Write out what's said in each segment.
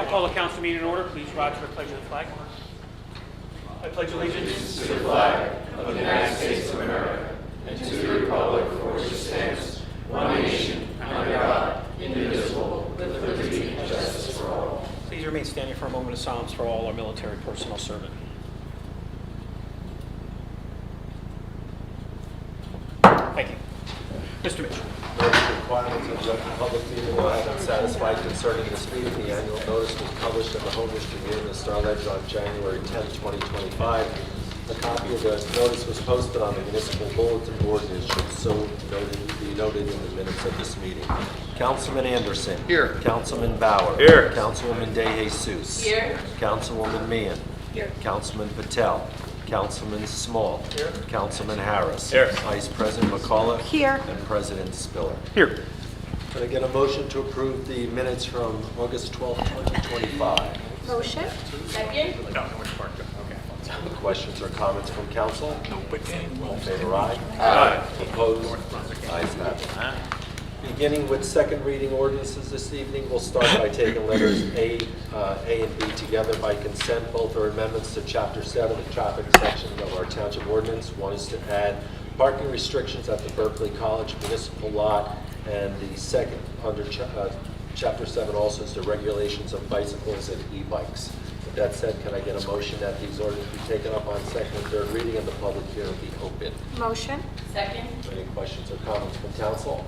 Call the council meeting in order. Please rise for the pledge of the flag. I pledge allegiance to the flag of the United States of America and to the republic for which it stands, one nation, under God, indivisible, with liberty and justice for all. Please remain standing for a moment of silence for all our military personnel serving. Thank you. Mr. Mitchell. Requirements of the public meeting will have been satisfied concerning this meeting. The annual notice was published in the Home Tribune and the Star Ledger on January 10, 2025. A copy of the notice was posted on the municipal bulletin board and should so be noted in the minutes of this meeting. Councilman Anderson. Here. Councilman Bauer. Here. Councilwoman De Jesus. Here. Councilwoman Meehan. Here. Councilman Patel. Councilman Small. Here. Councilman Harris. Here. Vice President McCullough. Here. And President Spiller. Here. Can I get a motion to approve the minutes from August 12, 2025? Motion. Second. Any questions or comments from council? All in favor, aye? Aye. Opposed? Ayes have it. Beginning with second reading ordinances this evening, we'll start by taking letters A and B together by consent. Both are amendments to Chapter 7, the traffic section of our township ordinance. One is to add parking restrictions at the Berkeley College municipal lot, and the second under Chapter 7 also is the regulations of bicycles and e-bikes. With that said, can I get a motion that these ordinances be taken up on second and third reading and the public hearing be open? Motion. Second. Any questions or comments from council?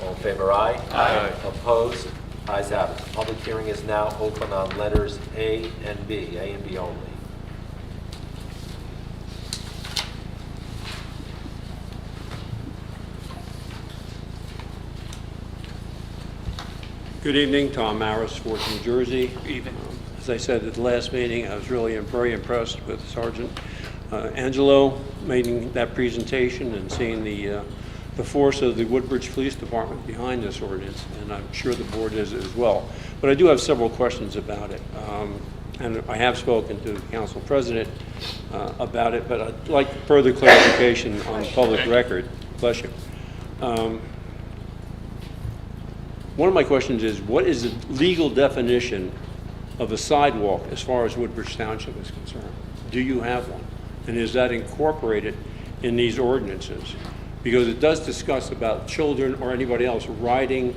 All in favor, aye? Aye. Opposed? Ayes have it. The public hearing is now open on letters A and B only. Good evening, Tom Maris, Fort New Jersey. Even. As I said at the last meeting, I was really very impressed with Sergeant Angelo making that presentation and seeing the force of the Woodbridge Police Department behind this ordinance, and I'm sure the board is as well. But I do have several questions about it, and I have spoken to the council president about it, but I'd like further clarification on the public record. Bless you. One of my questions is, what is the legal definition of a sidewalk as far as Woodbridge Township is concerned? Do you have one? And is that incorporated in these ordinances? Because it does discuss about children or anybody else riding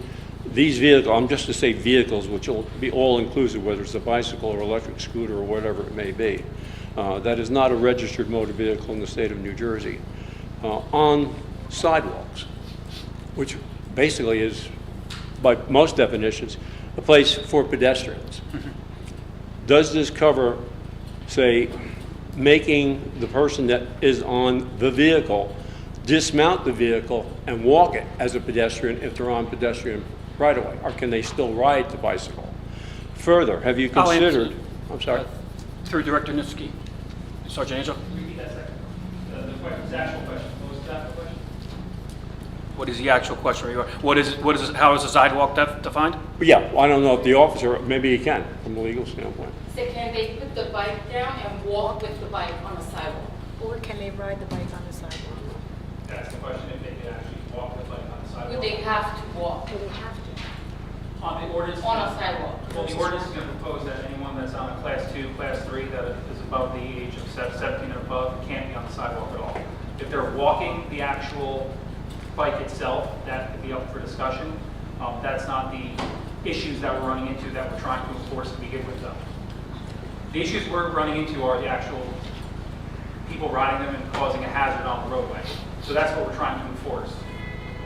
these vehicles, I'm just to say vehicles, which will be all-inclusive, whether it's a bicycle or electric scooter or whatever it may be. That is not a registered motor vehicle in the state of New Jersey. On sidewalks, which basically is, by most definitions, a place for pedestrians. Does this cover, say, making the person that is on the vehicle dismount the vehicle and walk it as a pedestrian if they're on pedestrian right-of-way, or can they still ride the bicycle? Further, have you I'll answer. considered, I'm sorry, Through Director Nitsky. Sergeant Angel. Repeat that second. The actual question. What was the actual question? What is the actual question? How is a sidewalk defined? yeah, I don't know if the officer, maybe he can, from a legal standpoint. So can they put the bike down and walk with the bike on the sidewalk? Or can they ride the bike on the sidewalk? That's the question, if they could actually walk the bike on the sidewalk. Would they have to walk Do they have to? On the ordinance? on a sidewalk? Well, the ordinance is going to propose that anyone that's on a class 2, class 3, that is above the age of 17 or above, can't be on the sidewalk at all. If they're walking the actual bike itself, that could be up for discussion. That's not the issues that we're running into that we're trying to enforce to begin with, though. The issues we're running into are the actual people riding them and causing a hazard on the roadway. So that's what we're trying to enforce.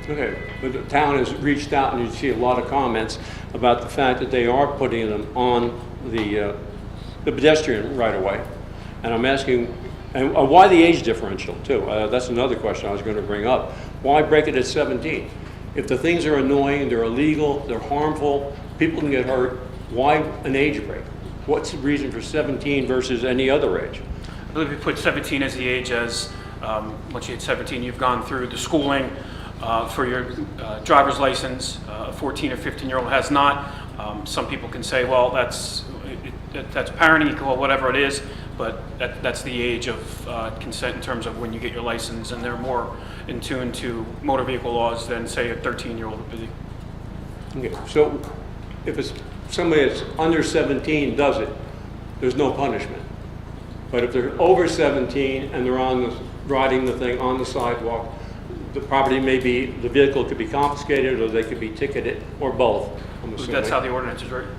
Okay, but the town has reached out, and you see a lot of comments about the fact that they are putting them on the pedestrian right-of-way. And I'm asking, and why the age differential, too? That's another question I was going to bring up. Why break it at 17? If the things are annoying, they're illegal, they're harmful, people can get hurt, why an age break? What's the reason for 17 versus any other age? I believe we put 17 as the age as, once you hit 17, you've gone through the schooling for your driver's license. A 14 or 15-year-old has not. Some people can say, well, that's parenting, well, whatever it is, but that's the age of consent in terms of when you get your license, and they're more in tune to motor vehicle laws than, say, a 13-year-old would be. Okay, so if it's somebody that's under 17 does it, there's no punishment. But if they're over 17 and they're riding the thing on the sidewalk, the vehicle could be confiscated, or they could be ticketed, or both, I'm assuming. That's how the ordinance is written?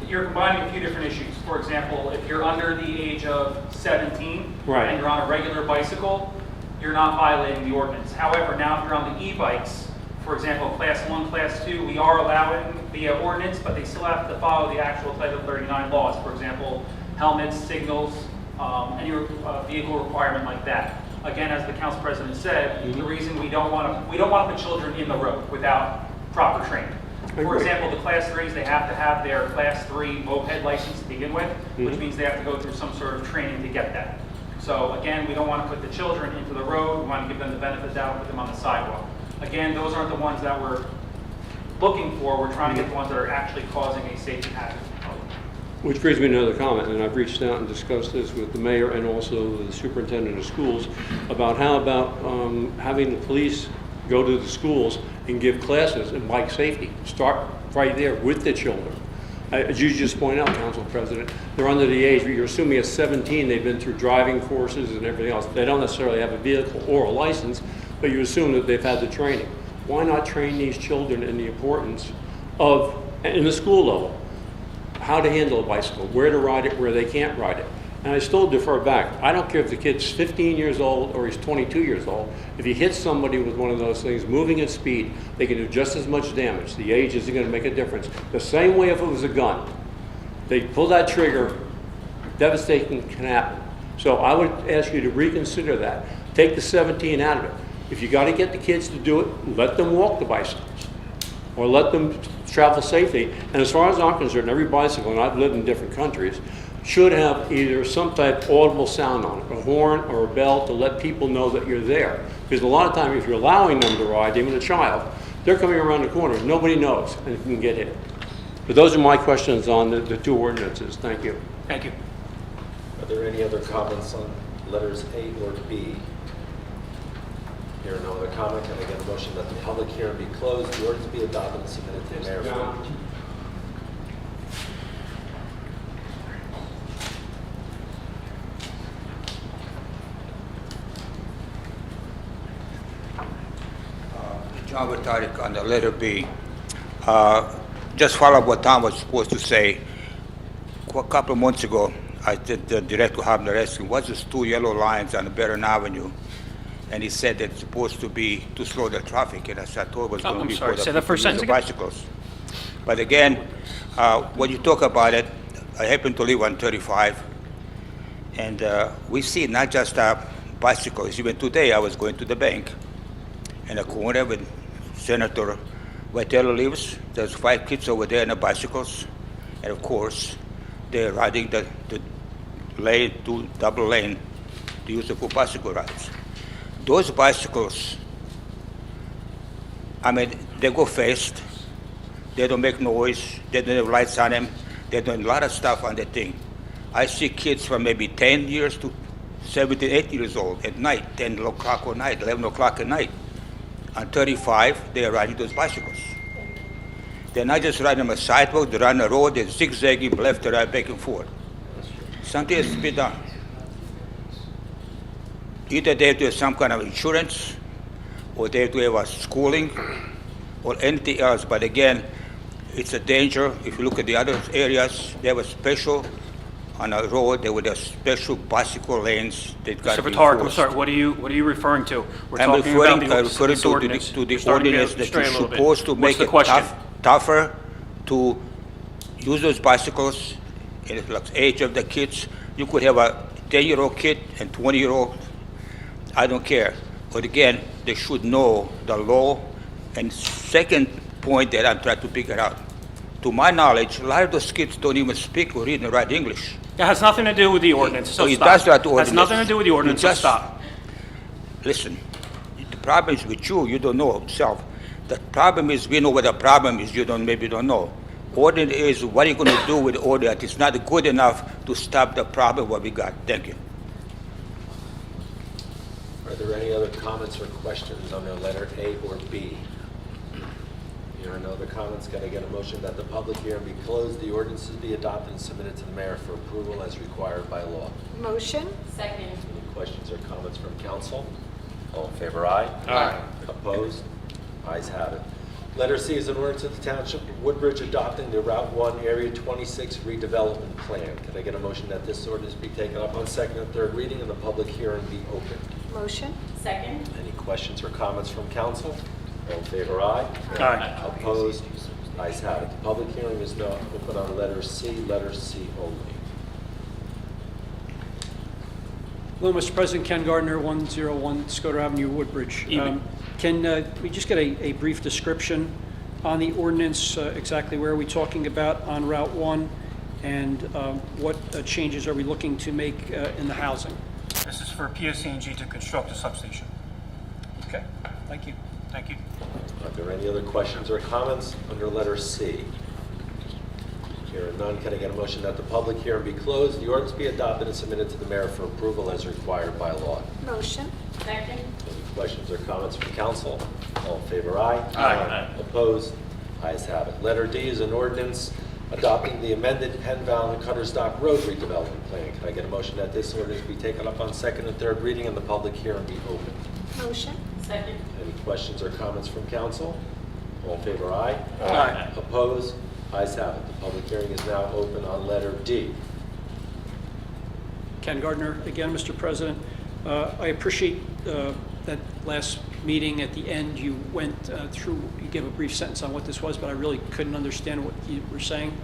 You're combining a few different issues. For example, if you're under the age of 17 Right. and you're on a regular bicycle, you're not violating the ordinance. However, now if you're on the e-bikes, for example, class 1, class 2, we are allowing via ordinance, but they still have to follow the actual Title 39 laws. For example, helmets, signals, any vehicle requirement like that. Again, as the council president said, the reason we don't want to put children in the road without proper training. For Agree. example, the class 3s, they have to have their class 3 moped license to begin with, which means they have to go through some sort of training to get that. So again, we don't want to put the children into the road. We want to give them the benefit of the doubt and put them on the sidewalk. Again, those aren't the ones that we're looking for. We're trying to get the ones that are actually causing a safety hazard. Which brings me to another comment, and I've reached out and discussed this with the mayor and also the superintendent of schools about having the police go to the schools and give classes in bike safety. Start right there with the children. As you just pointed out, Council President, they're under the age, you're assuming at 17 they've been through driving courses and everything else. They don't necessarily have a vehicle or a license, but you assume that they've had the training. Why not train these children in the importance of, in the school level, how to handle a bicycle, where to ride it, where they can't ride it? And I still defer back. I don't care if the kid's 15 years old or he's 22 years old. If he hits somebody with one of those things moving at speed, they can do just as much damage. The age isn't going to make a difference. The same way if it was a gun. They pull that trigger, devastation can happen. So I would ask you to reconsider that. Take the 17 out of it. If you got to get the kids to do it, let them walk the bicycles or let them travel safely. And as far as I'm concerned, every bicycle, and I've lived in different countries, should have either some type of audible sound on it, a horn or a bell to let people know that you're there. Because a lot of times if you're allowing them to ride, even a child, they're coming around the corner, nobody knows, and can get hit. But those are my questions on the two ordinances. Thank you. Thank you. Are there any other comments on letters A or B? Here are no other comment. Can I get a motion that the public hearing be closed, the ordinance be adopted, and submitted to the mayor for John Vitarik on the letter B. Just follow up what Tom was supposed to say. A couple of months ago, I did the director of Homeland Rescue. What's those two yellow lines on the Barron Avenue? And he said it's supposed to be to slow the traffic. And I thought it was going to I'm be sorry, for the say that first people sentence using again. bicycles. But again, when you talk about it, I happen to live on 35, and we see not just bicycles. Even today, I was going to the bank, in a corner with Senator Vitale lives. There's 5 kids over there on the bicycles, and of course, they're riding the lane, double lane, to use it for bicycle rides. Those bicycles, I mean, they go fast. They don't make noise. They don't have lights on them. They're doing a lot of stuff on the thing. I see kids from maybe 10 years to 17, 8 years old at night, 10 o'clock at night, 11 o'clock at night. On 35, they are riding those bicycles. They're not just riding on a sidewalk, they're on the road, they're zigzagging left and right, back and forth. Something has to be done. Either they have to have some kind of insurance, or they have to have a schooling, or anything else. But again, it's a danger. If you look at the other areas, they have a special, on a road, they would have special bicycle lanes that got Mr. to be Vitarik, I'm enforced. sorry, what are you referring to? We're I'm talking about referring this to ordinance. the You're starting to ordinance get that astray you're a little bit. supposed to What's make the it question? tougher to use those bicycles in the age of the kids. You could have a 10-year-old kid and 20-year-old, I don't care. But again, they should know the law. And second point that I'm trying to figure out, to my knowledge, a lot of those kids don't even speak or read and write English. It has nothing to do with the ordinance, so Oh, it stop. does not do Has ordinance. nothing to do with the ordinance, so just- stop. Listen, the problem is with you, you don't know yourself. The problem is, we know what the problem is, maybe don't know. Ordinance is, what are you going to do with the ordinance? It's not good enough to stop the problem what we got. Thank you. Are there any other comments or questions on the letter A or B? Hearing no other comments, can I get a motion that the public hearing be closed, the ordinances be adopted and submitted to the mayor for approval as required by law? Motion? Second. Any questions or comments from council? All in favor, aye? Aye. Opposed? Ayes have it. Letter C is an ordinance of the Township of Woodbridge adopting the Route 1 Area 26 redevelopment plan. Can I get a motion that this ordinance be taken up on second and third reading and the public hearing be opened? Motion? Second. Any questions or comments from council? All in favor, aye? Aye. Opposed? Ayes have it. The public hearing is now open on letter C only. Hello, Mr. President. Ken Gardner, 101 Scotter Avenue, Woodbridge. Evening. Can we just get a brief description on the ordinance, exactly where are we talking about on Route 1, and what changes are we looking to make in the housing? This is for PSE&G to construct a substation. Okay, thank you. Thank you. Are there any other questions or comments under letter C? Hearing none, can I get a motion that the public hearing be closed, the ordinance be adopted and submitted to the mayor for approval as required by law? Motion? Second. Any questions or comments from council? All in favor, aye? Aye. Opposed? Ayes have it. Letter D is an ordinance adopting the amended Penn and Cutterstock Road redevelopment plan. Can I get a motion that this ordinance be taken up on second and third reading and the public hearing be opened? Motion? Second. Any questions or comments from council? All in favor, aye? Aye. Opposed? Ayes have it. The public hearing is now open on letter D. Ken Gardner, again, Mr. President. I appreciate that last meeting at the end, you went through, you gave a brief sentence on what this was, but I really couldn't understand what you were saying.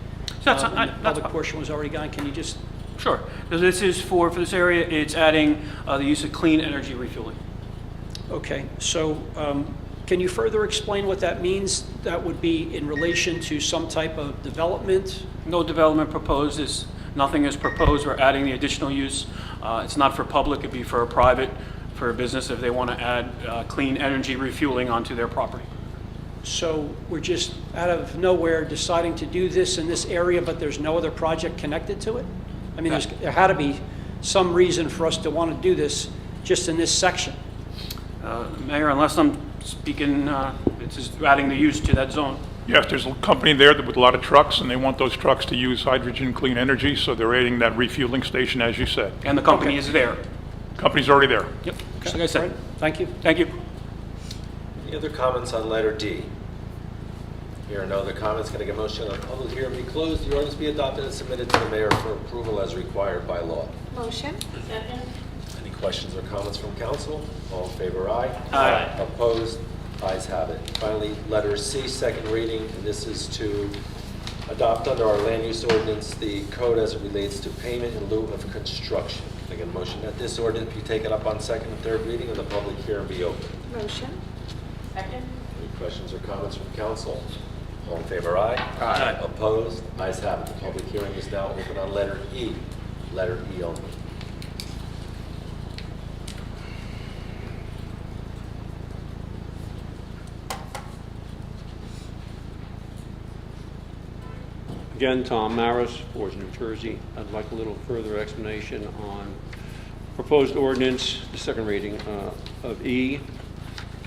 That's- And the that's public fine. portion was already gone. Can you just, Sure. So this is for this area, it's adding the use of clean energy refueling. okay, so can you further explain what that means? That would be in relation to some type of development? No development proposed, nothing is proposed, we're adding the additional use. It's not for public, it'd be for a private, for a business if they want to add clean energy refueling onto their property. So we're just out of nowhere deciding to do this in this area, but there's no other project connected to it? I mean, there had to be some reason for us to want to do this just in this section. Mayor, unless I'm speaking, it's just adding the use to that zone. Yes, there's a company there with a lot of trucks, and they want those trucks to use hydrogen clean energy, so they're adding that refueling station, as you said. And the company is there. Company's already there. Yep, just like I All said. right, thank you. Thank you. Any other comments on letter D? Here are no other comments. Can I get a motion on public hearing be closed, the ordinance be adopted and submitted to the mayor for approval as required by law? Motion? Second. Any questions or comments from council? All in favor, aye? Aye. Opposed? Ayes have it. Finally, letter C, second reading, and this is to adopt under our land use ordinance the code as it relates to payment in lieu of construction. Can I get a motion that this ordinance be taken up on second and third reading and the public hearing be open? Motion? Second. Any questions or comments from council? All in favor, aye? Aye. Opposed? Ayes have it. The public hearing is now open on letter E. Letter E only. Again, Tom Maris, Fords, New Jersey. I'd like a little further explanation on proposed ordinance, the second reading of E.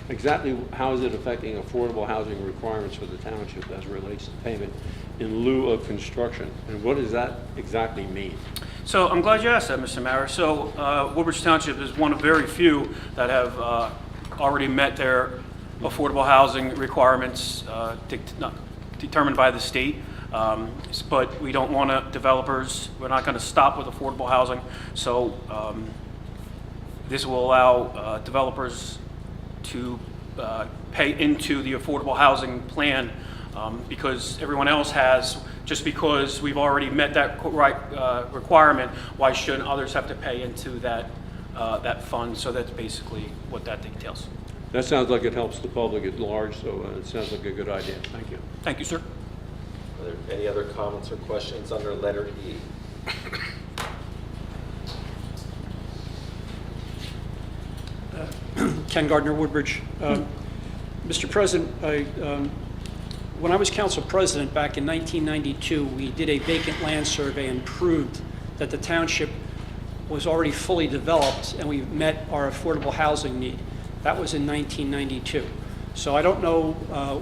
Exactly how is it affecting affordable housing requirements for the township as it relates to payment in lieu of construction? And what does that exactly mean? So I'm glad you asked that, Mr. Mara. So Woodbridge Township is one of very few that have already met their affordable housing requirements determined by the state. But we don't want developers, we're not going to stop with affordable housing. So this will allow developers to pay into the affordable housing plan because everyone else has. Just because we've already met that requirement, why shouldn't others have to pay into that fund? So that's basically what that details. That sounds like it helps the public at large, so it sounds like a good idea. Thank you. Thank you, sir. Are there any other comments or questions under letter E? Ken Gardner, Woodbridge. Mr. President, when I was council president back in 1992, we did a vacant land survey and proved that the township was already fully developed and we met our affordable housing need. That was in 1992. So I don't know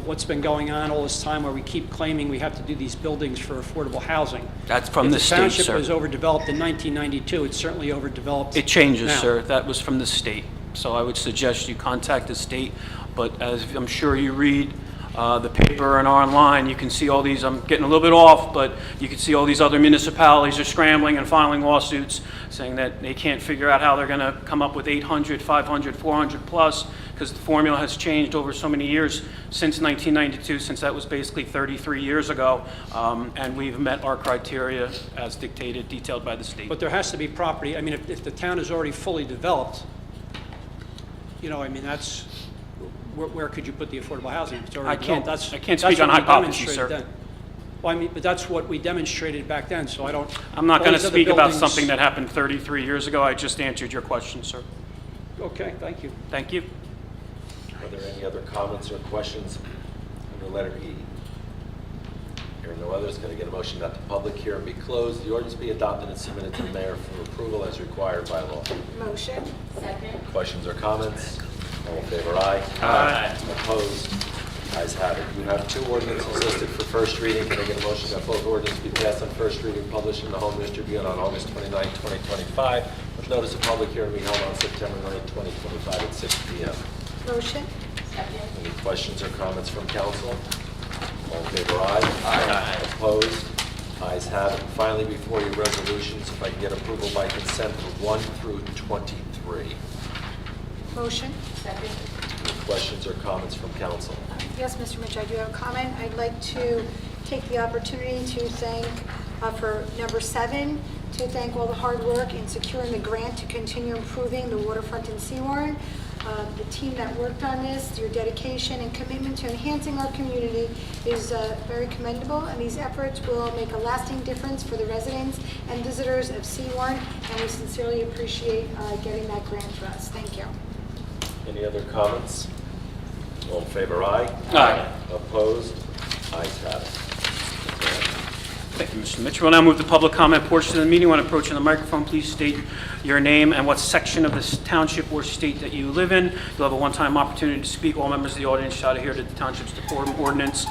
what's been going on all this time where we keep claiming we have to do these buildings for affordable housing. That's from the state, If the township sir. was overdeveloped in 1992, it's certainly overdeveloped It changes, now. sir. That was from the state. So I would suggest you contact the state, but as I'm sure you read the paper and online, you can see all these, I'm getting a little bit off, but you can see all these other municipalities are scrambling and filing lawsuits saying that they can't figure out how they're going to come up with 800, 500, 400 plus, because the formula has changed over so many years since 1992, since that was basically 33 years ago, and we've met our criteria as dictated, detailed by the state. But there has to be property, I mean, if the town is already fully developed, I mean, that's, where could you put the affordable housing? It's already developed. I can't speak on hypotheses, sir. Well, I mean, but that's what we demonstrated back then, so I don't. I'm not all going to these other speak about buildings- something that happened 33 years ago. I just answered your question, sir. Okay, thank you. Thank you. Are there any other comments or questions under letter E? Hearing no others, can I get a motion that the public hearing be closed, the ordinance be adopted and submitted to the mayor for approval as required by law? Motion. Second. Questions or comments? All in favor, aye. Aye. Opposed? Ayes have it. You have two ordinances listed for first reading. Can I get a motion that both ordinances be passed on first reading, published in the Home News Tribune on August 29, 2025, with notice of public hearing being held on September 9, 2025 at 6 p.m.? Motion. Second. Any questions or comments from council? All in favor, aye. Aye. Opposed? Ayes have it. Finally, before you, resolutions, if I can get approval by consent for 1 through 23. Motion. Second. Any questions or comments from council? Yes, Mr. Mitch, I do have a comment. I'd like to take the opportunity to thank, for number 7, to thank all the hard work in securing the grant to continue improving the waterfront in Sewaren. The team that worked on this, your dedication and commitment to enhancing our community is very commendable, and these efforts will make a lasting difference for the residents and visitors of Sewaren, and we sincerely appreciate getting that grant for us. Thank you. Any other comments? All in favor, aye. Aye. Opposed? Ayes have it. Thank you, Mr. Mitchell. We'll now move to public comment portion of the meeting. When approaching the microphone, please state your name and what section of this township or state that you live in. You'll have a one-time opportunity to speak. All members of the audience shall adhere to the township's decorum ordinance,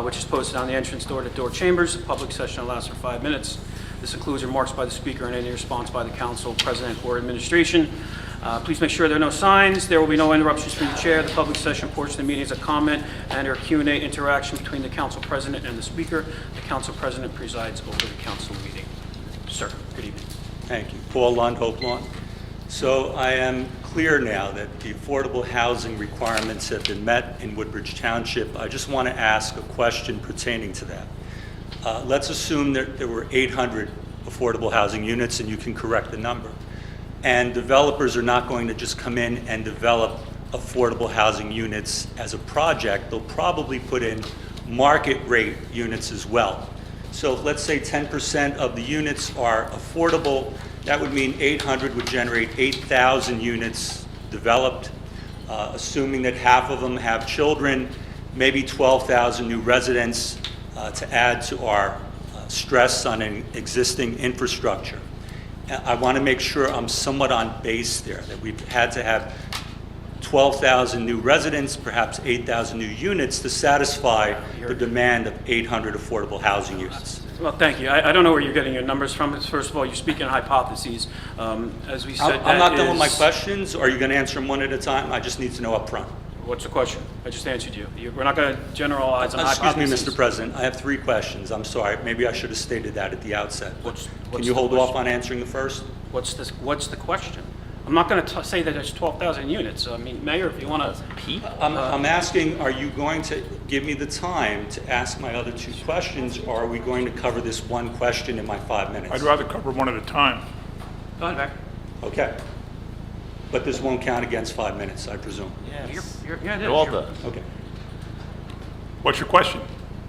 which is posted on the entrance door to door chambers. The public session lasts for 5 minutes. This includes remarks by the speaker and any response by the council, president, or administration. Please make sure there are no signs. There will be no interruptions from the chair. The public session portion of the meeting is a comment and or Q&A interaction between the council president and the speaker. The council president presides over the council meeting. Sir, good evening. Thank you. Paul Lund, Hope Lawn. So I am clear now that the affordable housing requirements have been met in Woodbridge Township. I just want to ask a question pertaining to that. Let's assume that there were 800 affordable housing units, and you can correct the number. And developers are not going to just come in and develop affordable housing units as a project. They'll probably put in market rate units as well. So if, let's say 10% of the units are affordable, that would mean 800 would generate 8,000 units developed. Assuming that half of them have children, maybe 12,000 new residents to add to our stress on an existing infrastructure. I want to make sure I'm somewhat on base there, that we've had to have 12,000 new residents, perhaps 8,000 new units to satisfy the demand of 800 affordable housing units. Well, thank you. I don't know where you're getting your numbers from. First of all, you're speaking hypotheses. As we said, I'm not done with my is- questions. Are you going to answer them one at a time? I just need to know up front. What's the question? I just answered you. We're not going to generalize on Excuse me, hypotheses. Mr. President. I have 3 questions. I'm sorry. Maybe I should have stated that at the outset. What's Can you the hold off question? on answering the first? What's the question? I'm not going to say that there's 12,000 units. I mean, Mayor, if you want to... I'm asking, are you going to give me the time to ask my other 2 questions, or are we going to cover this one question in my 5 minutes? I'd rather cover one at a time. Go ahead, Mayor. Okay. But this won't count against 5 minutes, I presume? Yeah, it is. Okay. What's your question?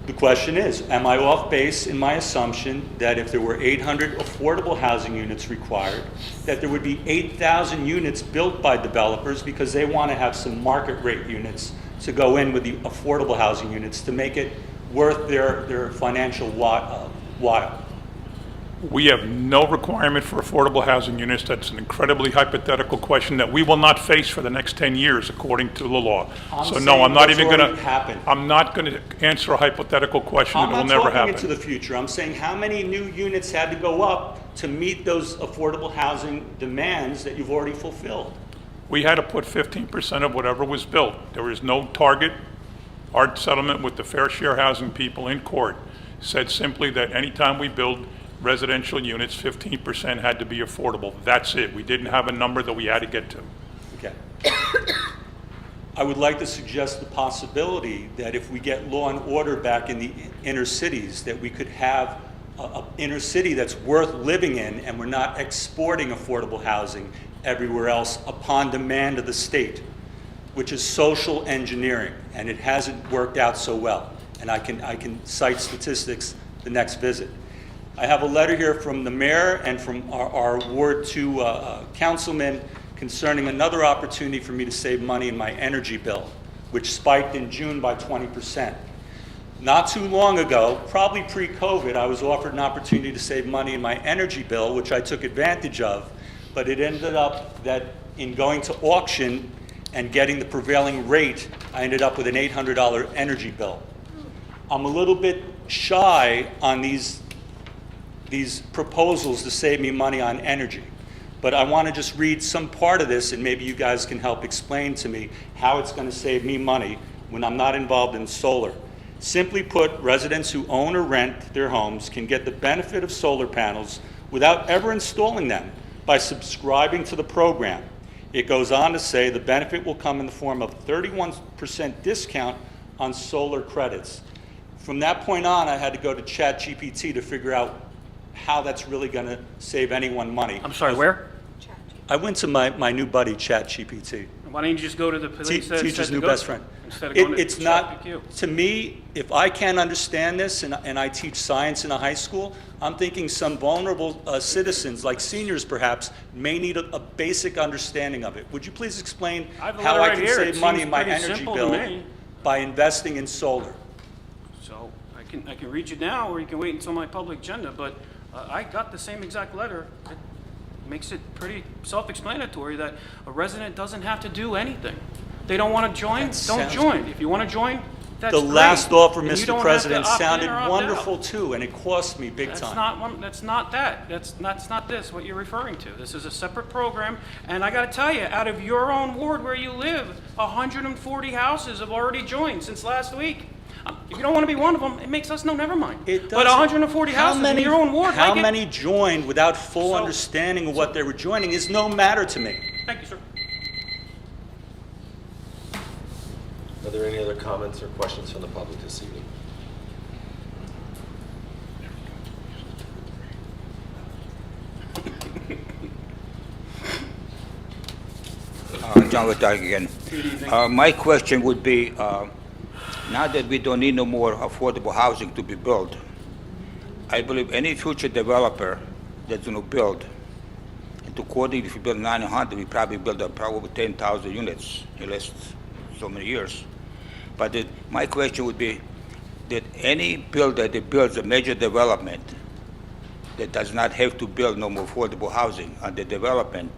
The question is, am I off base in my assumption that if there were 800 affordable housing units required, that there would be 8,000 units built by developers because they want to have some market rate units to go in with the affordable housing units to make it worth their financial while? We have no requirement for affordable housing units. That's an incredibly hypothetical question that we will not face for the next 10 years, according to the law. So no, I'm not even going to. I'm not going to answer a hypothetical question that will never I'm not talking happen. into the future. I'm saying how many new units had to go up to meet those affordable housing demands that you've already fulfilled? We had to put 15% of whatever was built. There was no target. Our settlement with the fair share housing people in court said simply that anytime we build residential units, 15% had to be affordable. That's it. We didn't have a number that we had to get to. Okay. I would like to suggest the possibility that if we get law and order back in the inner cities, that we could have an inner city that's worth living in, and we're not exporting affordable housing everywhere else upon demand of the state, which is social engineering, and it hasn't worked out so well. And I can cite statistics the next visit. I have a letter here from the mayor and from our Ward 2 councilman concerning another opportunity for me to save money in my energy bill, which spiked in June by 20%. Not too long ago, probably pre-COVID, I was offered an opportunity to save money in my energy bill, which I took advantage of, but it ended up that in going to auction and getting the prevailing rate, I ended up with an $800 energy bill. I'm a little bit shy on these proposals to save me money on energy. But I want to just read some part of this, and maybe you guys can help explain to me how it's going to save me money when I'm not involved in solar. Simply put, residents who own or rent their homes can get the benefit of solar panels without ever installing them by subscribing to the program. It goes on to say the benefit will come in the form of 31% discount on solar credits. From that point on, I had to go to ChatGPT to figure out how that's really going to save anyone money. I'm sorry, where? I went to my new buddy, ChatGPT. Why don't you just go to the police that Teacher's said new to go best to, friend. instead of going It's to not, ChatGPT? to me, if I can't understand this and I teach science in a high school, I'm thinking some vulnerable citizens, like seniors perhaps, may need a basic understanding of it. Would you please explain I have the how letter I right can here. It save money seems in my pretty energy simple to bill me. by investing in solar? So I can read you now, or you can wait until my public agenda, but I got the same exact letter. It makes it pretty self-explanatory that a resident doesn't have to do anything. They don't want to join, That don't sounds- join. If you want to join, that's The great. last offer, And you Mr. don't have to President, opt in sounded or opt out. wonderful too, and it cost me big That's time. not one, that's not that. That's not this, what you're referring to. This is a separate program, and I gotta tell you, out of your own ward where you live, 140 houses have already joined since last week. If you don't want to be one of them, it makes us no, never mind. It But doesn't- 140 houses in your own ward How like it. many joined without full So- understanding of what they were joining is no matter to me. Thank you, sir. Are there any other comments or questions from the public this evening? John Woodbridge again. My question would be, now that we don't need no more affordable housing to be built, I believe any future developer that's going to build, and according, if you build 900, we probably build probably 10,000 units in less so many years. But my question would be, that any builder that builds a major development that does not have to build no more affordable housing on the development,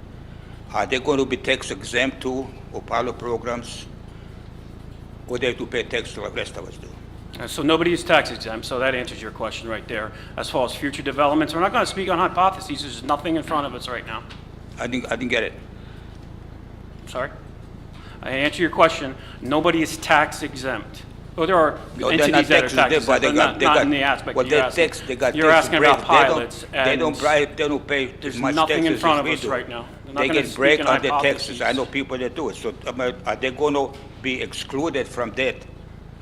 are they going to be tax exempt too, or pilot programs? Or they have to pay tax like the rest of us do? So nobody is tax exempt, so that answers your question right there. As far as future developments, we're not going to speak on hypotheses. There's nothing in front of us right now. I didn't get it. Sorry? I answer your question. Nobody is tax exempt. Well, there are No, they're not entities that are tax tax exempt, but exempt, but not in the aspect well, you're they're asking. tax, they got You're tax asking break. about pilots, They don't and bribe, they don't pay there's as much nothing taxes in front as of we us do. right now. They're not They gonna get speak break in on the hypotheses. taxes. I know people that do it. So are they going to be excluded from that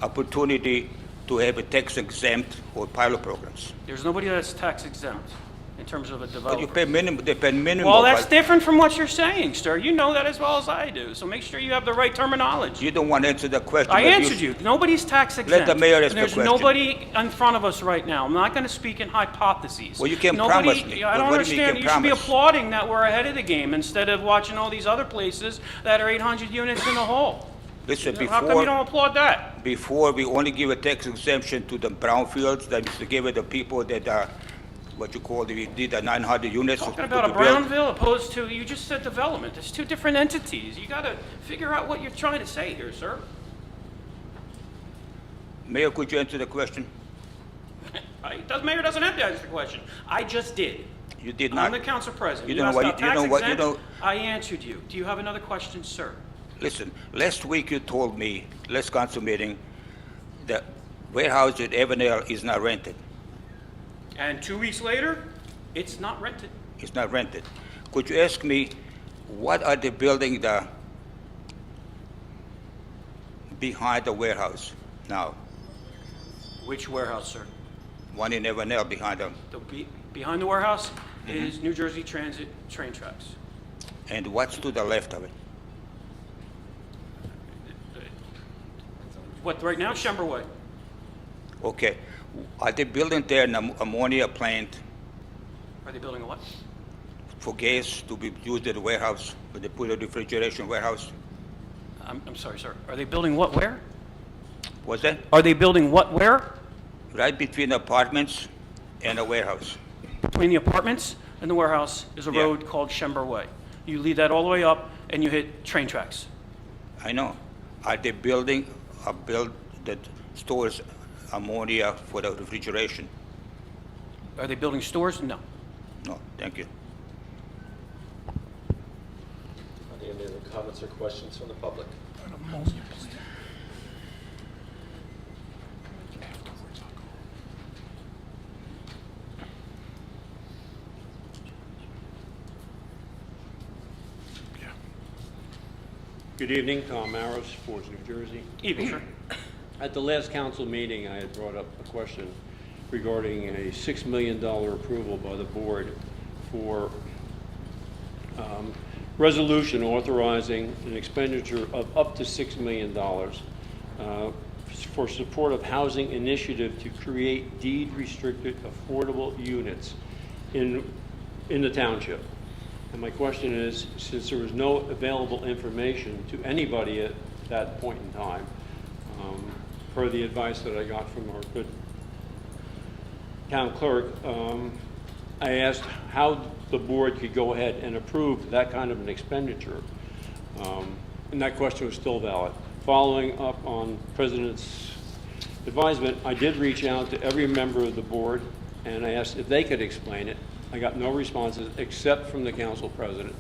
opportunity to have a tax exempt or pilot programs? There's nobody that's tax exempt in terms of a But you developer. pay minimum, they pay minimum. Well, that's but different from what you're saying, sir. You know that as well as I do. So make sure you have the right terminology. You don't want to answer the question. I but answered you. Nobody's tax exempt. the mayor ask And the there's question. nobody in front of us right now. I'm not going to speak in hypotheses. Well, you can't Nobody, promise me. I don't What do you mean you understand. can You should be promise? applauding that we're ahead of the game instead of watching all these other places that are 800 units in the hole. Listen, How come you don't applaud that? before we only give a tax exemption to the brownfields, that is to give it to people that are, what you call, we did a 900 units. Talking about a to build. Brownville opposed to, you just said development. It's two different entities. You got to figure out what you're trying to say here, sir. Mayor, could you answer the question? Mayor doesn't have to answer the question. I just did. You did I'm not. the council president. You know what? asked You about know tax what? You exempt. know. I answered you. Do you have another question, sir? Listen, last week you told me, last council meeting, the warehouse at Avondale is not rented. And 2 weeks later, it's not rented. It's not rented. Could you ask me, what are they building behind the warehouse now? Which warehouse, sir? One in Avondale behind them. Behind the warehouse is New Jersey Transit train tracks. And what's to the left of it? What, right now, Shember Way? Okay. Are they building there an ammonia plant Are they building a what? for gas to be used at the warehouse? Where they put a refrigeration warehouse? I'm sorry, sir. Are they building what where? What's that? Are they building what where? Right between the apartments and the warehouse. Between the apartments and the warehouse is a Yeah. road called Shember Way. You lead that all the way up and you hit train tracks. I know. Are they building a build that stores ammonia for the refrigeration? Are they building stores? No. No, thank you. Any other comments or questions from the public? Good evening, Tom Maros, Fords, New Jersey. Evening, sir. At the last council meeting, I had brought up a question regarding a $6 million approval by the board for resolution authorizing an expenditure of up to $6 million for support of housing initiative to create deed-restricted affordable units in the township. And my question is, since there was no available information to anybody at that point in time, per the advice that I got from our good town clerk, I asked how the board could go ahead and approve that kind of an expenditure. And that question was still valid. Following up on President's advisement, I did reach out to every member of the board and I asked if they could explain it. I got no responses except from the council president,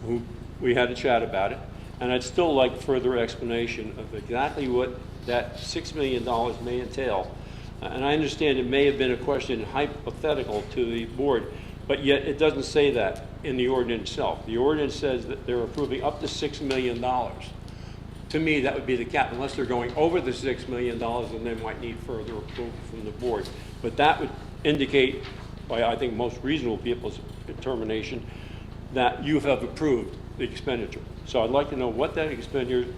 who we had a chat about it. And I'd still like further explanation of exactly what that $6 million may entail. And I understand it may have been a question hypothetical to the board, but yet it doesn't say that in the ordinance itself. The ordinance says that they're approving up to $6 million. To me, that would be the cap, unless they're going over the $6 million, and they might need further approval from the board. But that would indicate, by I think most reasonable people's determination, that you have approved the expenditure. So I'd like to know what that expenditure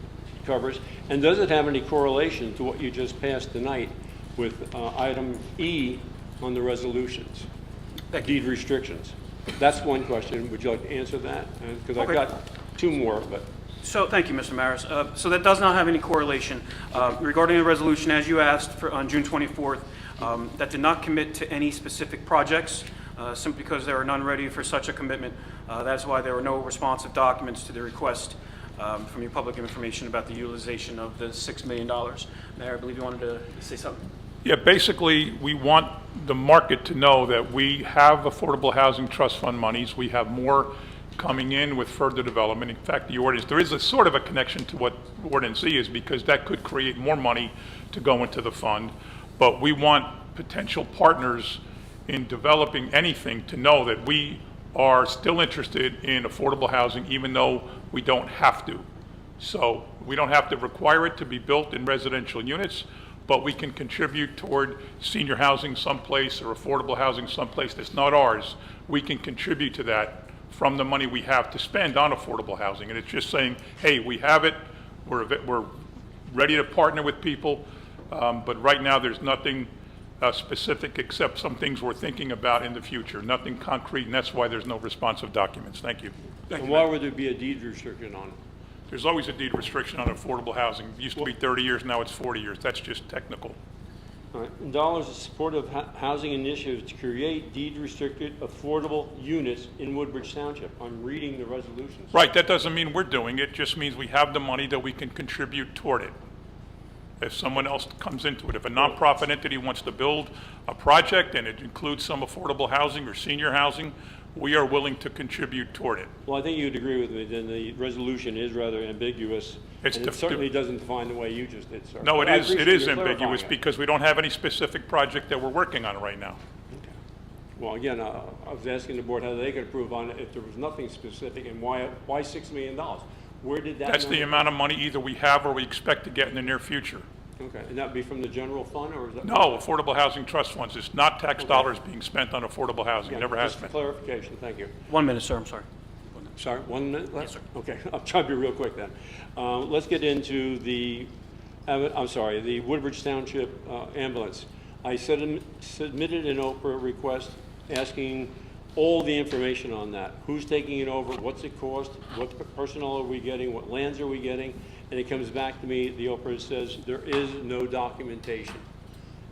covers, and does it have any correlation to what you just passed tonight with item E on the resolutions, deed restrictions? That's one question. Would you like to answer that? Because I've Okay. got two more, but. So, thank you, Mr. Maris. So that does not have any correlation. Regarding the resolution, as you asked on June 24th, that did not commit to any specific projects, simply because there are none ready for such a commitment. That's why there were no responsive documents to the request from your public information about the utilization of the $6 million. Mayor, I believe you wanted to say something? Yeah, basically, we want the market to know that we have Affordable Housing Trust Fund monies. We have more coming in with further development. In fact, the ordinance, there is a sort of a connection to what Ordinance E is, because that could create more money to go into the fund. But we want potential partners in developing anything to know that we are still interested in affordable housing, even though we don't have to. So we don't have to require it to be built in residential units, but we can contribute toward senior housing someplace or affordable housing someplace that's not ours. We can contribute to that from the money we have to spend on affordable housing. And it's just saying, hey, we have it, we're ready to partner with people, but right now there's nothing specific except some things we're thinking about in the future, nothing concrete, and that's why there's no responsive documents. Thank you. And why would there be a deed restriction on it? There's always a deed restriction on affordable housing. It used to be 30 years, now it's 40 years. That's just technical. All right. In dollars, in support of housing initiatives to create deed-restricted affordable units in Woodbridge Township. I'm reading the resolutions. Right, that doesn't mean we're doing it, just means we have the money that we can contribute toward it. If someone else comes into it, if a nonprofit entity wants to build a project and it includes some affordable housing or senior housing, we are willing to contribute toward it. Well, I think you'd agree with me, then the resolution is rather ambiguous, and it certainly doesn't define the way you just did, sir. No, But I it appreciate is you clarifying ambiguous it. because we don't have any specific project that we're working on right now. Well, again, I was asking the board how they could approve on it if there was nothing specific, and why $6 million? Where did that? That's the amount of money either we have or we expect to get in the near future. Okay, and that'd be from the general fund, or is that? No, affordable housing trust funds, it's not tax dollars being spent on affordable housing, Yeah, never has just been. clarification, thank you. 1 minute, sir, I'm sorry. Sorry, 1 minute left? Yes, sir. Okay, I'll try to be real quick then. Let's get into the Woodbridge Township ambulance. I submitted an Oprah request asking all the information on that. Who's taking it over? What's it cost? What personnel are we getting? What lands are we getting? And it comes back to me, the Oprah says, there is no documentation.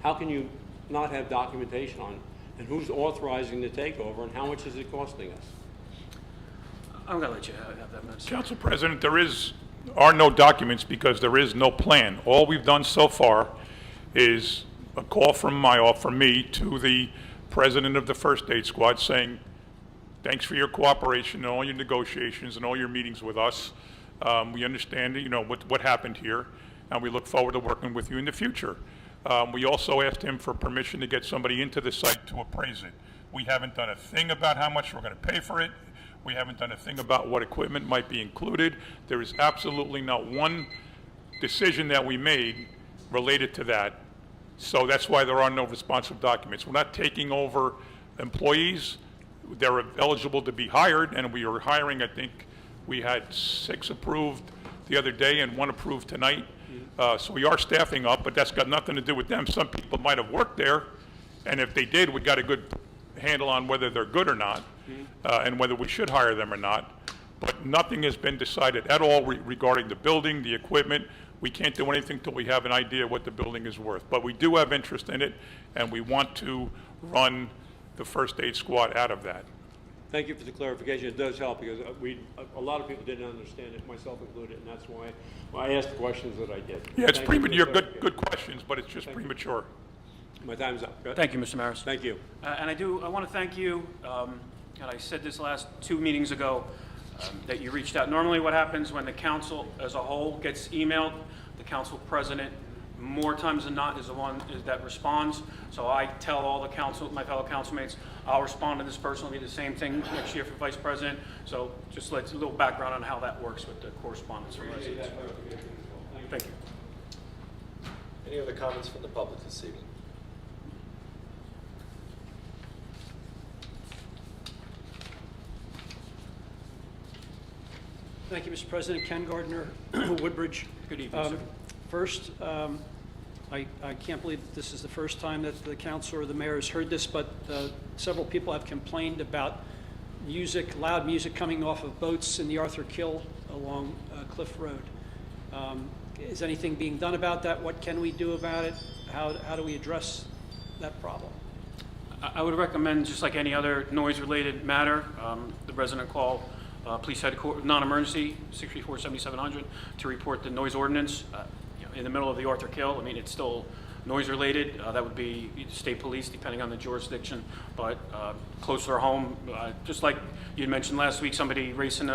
How can you not have documentation on it? And who's authorizing the takeover, and how much is it costing us? I'm going to let you have that minute. Council President, are no documents because there is no plan. All we've done so far is a call from me to the president of the First Aid Squad saying, thanks for your cooperation and all your negotiations and all your meetings with us. We understand, what happened here, and we look forward to working with you in the future. We also asked him for permission to get somebody into the site to appraise it. We haven't done a thing about how much we're going to pay for it. We haven't done a thing about what equipment might be included. There is absolutely not one decision that we made related to that. So that's why there are no responsive documents. We're not taking over employees. They're eligible to be hired, and we are hiring, I think, we had 6 approved the other day and 1 approved tonight. So we are staffing up, but that's got nothing to do with them. Some people might have worked there, and if they did, we got a good handle on whether they're good or not, and whether we should hire them or not. But nothing has been decided at all regarding the building, the equipment. We can't do anything till we have an idea what the building is worth. But we do have interest in it, and we want to run the First Aid Squad out of that. Thank you for the clarification. It does help because a lot of people didn't understand it, myself included, and that's why I asked the questions that I did. Yeah, it's Thank you for the premature. clarification. Good questions, but it's just premature. My time's up. Go ahead. Thank you, Mr. Maris. Thank you. And I want to thank you, and I said this last 2 meetings ago, that you reached out. Normally what happens when the council as a whole gets emailed, the council president more times than not is the one that responds. So I tell all the my fellow councilmates, I'll respond to this personally, the same thing next year for vice president. So just a little background on how that works with the correspondence from residents. Thank you. Any other comments from the public this evening? Thank you, Mr. President. Ken Gardner, Woodbridge. Good evening, sir. First, I can't believe that this is the first time that the council or the mayor has heard this, but several people have complained about loud music coming off of boats in the Arthur Kill along Cliff Road. Is anything being done about that? What can we do about it? How do we address that problem? I would recommend, just like any other noise-related matter, the resident call police headquarters, non-emergency, 634-7700, to report the noise ordinance. In the middle of the Arthur Kill, I mean, it's still noise-related. That would be state police, depending on the jurisdiction, but closer home, just like you had mentioned last week, somebody racing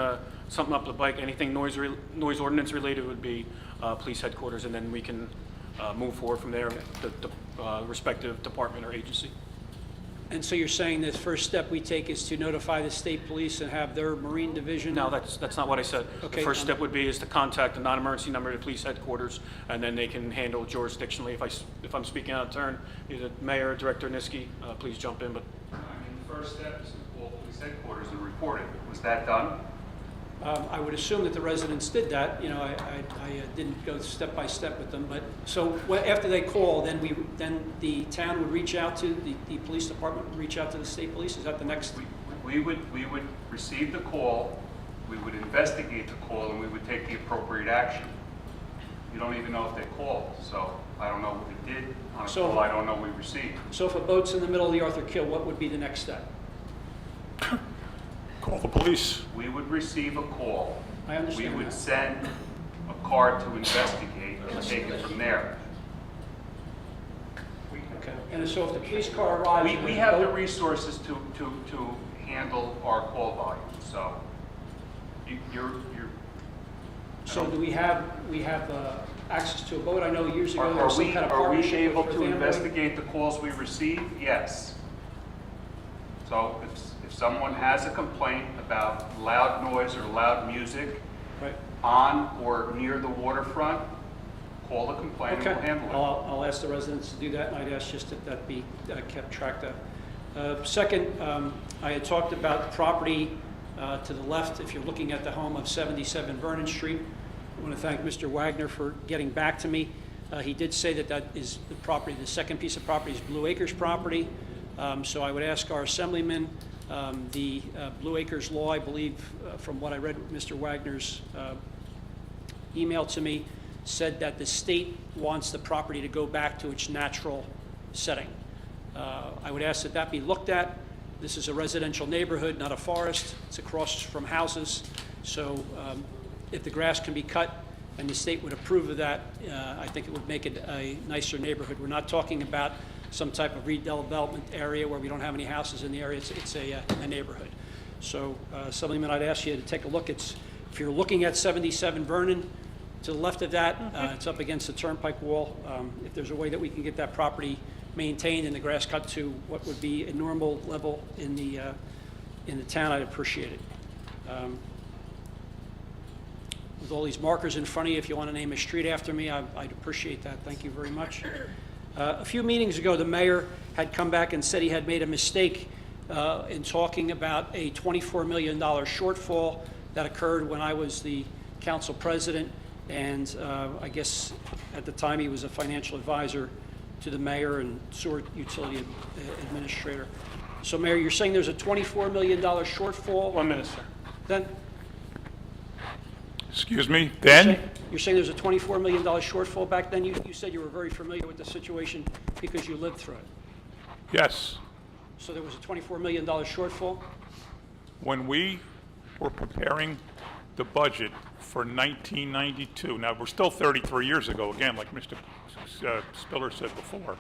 something up the bike, anything noise ordinance related would be police headquarters, and then we can move forward from there, the respective department or agency. And so you're saying the first step we take is to notify the state police and have their Marine Division? No, that's not what I said. Okay, The first step would be is to contact the non-emergency number of the police headquarters, and then they can handle jurisdictionally. If I'm speaking out of turn, either Mayor or Director Niski, please jump in. But I mean, the first step is to call police headquarters and report it. Was that done? I would assume that the residents did that. I didn't go step by step with them, but so after they call, then the town would reach out to the police department, would reach out to the state police. Is that the next? We would receive the call, we would investigate the call, and we would take the appropriate action. You don't even know if they called, so I don't know what we did on a So- call I don't know we received. So if a boat's in the middle of the Arthur Kill, what would be the next step? Call the police. We would receive a call. I understand We would that. send a car to investigate and take it from there. Okay. And so if the police car arrives... We and have the boat- resources to handle our call volume, so you're So do we have access to a boat? I know years ago there was some kind of Are we partnership able with to Van Boy. investigate the calls we receive? Yes. So if someone has a complaint about loud noise or loud music Right. on or near the waterfront, call the complaint and Okay. we'll handle it. I'll ask the residents to do that, and I'd ask just that that be kept track of. Second, I had talked about the property to the left, if you're looking at the home of 77 Vernon Street. I want to thank Mr. Wagner for getting back to me. He did say that that is the property, the second piece of property is Blue Acres property. So I would ask our assemblyman, the Blue Acres law, I believe, from what I read, Mr. Wagner's email to me, said that the state wants the property to go back to its natural setting. I would ask that that be looked at. This is a residential neighborhood, not a forest. It's across from houses. So if the grass can be cut and the state would approve of that, I think it would make it a nicer neighborhood. We're not talking about some type of redevelopment area where we don't have any houses in the area. It's a neighborhood. So, Assemblyman, I'd ask you to take a look. If you're looking at 77 Vernon, to the left of that, it's up against the turnpike wall. If there's a way that we can get that property maintained and the grass cut to what would be a normal level in the town, I'd appreciate it. With all these markers in front of you, if you want to name a street after me, I'd appreciate that. Thank you very much. A few meetings ago, the mayor had come back and said he had made a mistake in talking about a $24 million shortfall that occurred when I was the council president, and I guess at the time he was a financial advisor to the mayor and sewer utility administrator. So, Mayor, you're saying there's a $24 million shortfall? 1 minute, sir. Then? Excuse me, then? You're saying there's a $24 million shortfall back then? You said you were very familiar with the situation because you lived through it. Yes. So there was a $24 million shortfall? When we were preparing the budget for 1992, now we're still 33 years ago, again, like Mr. Spiller said before,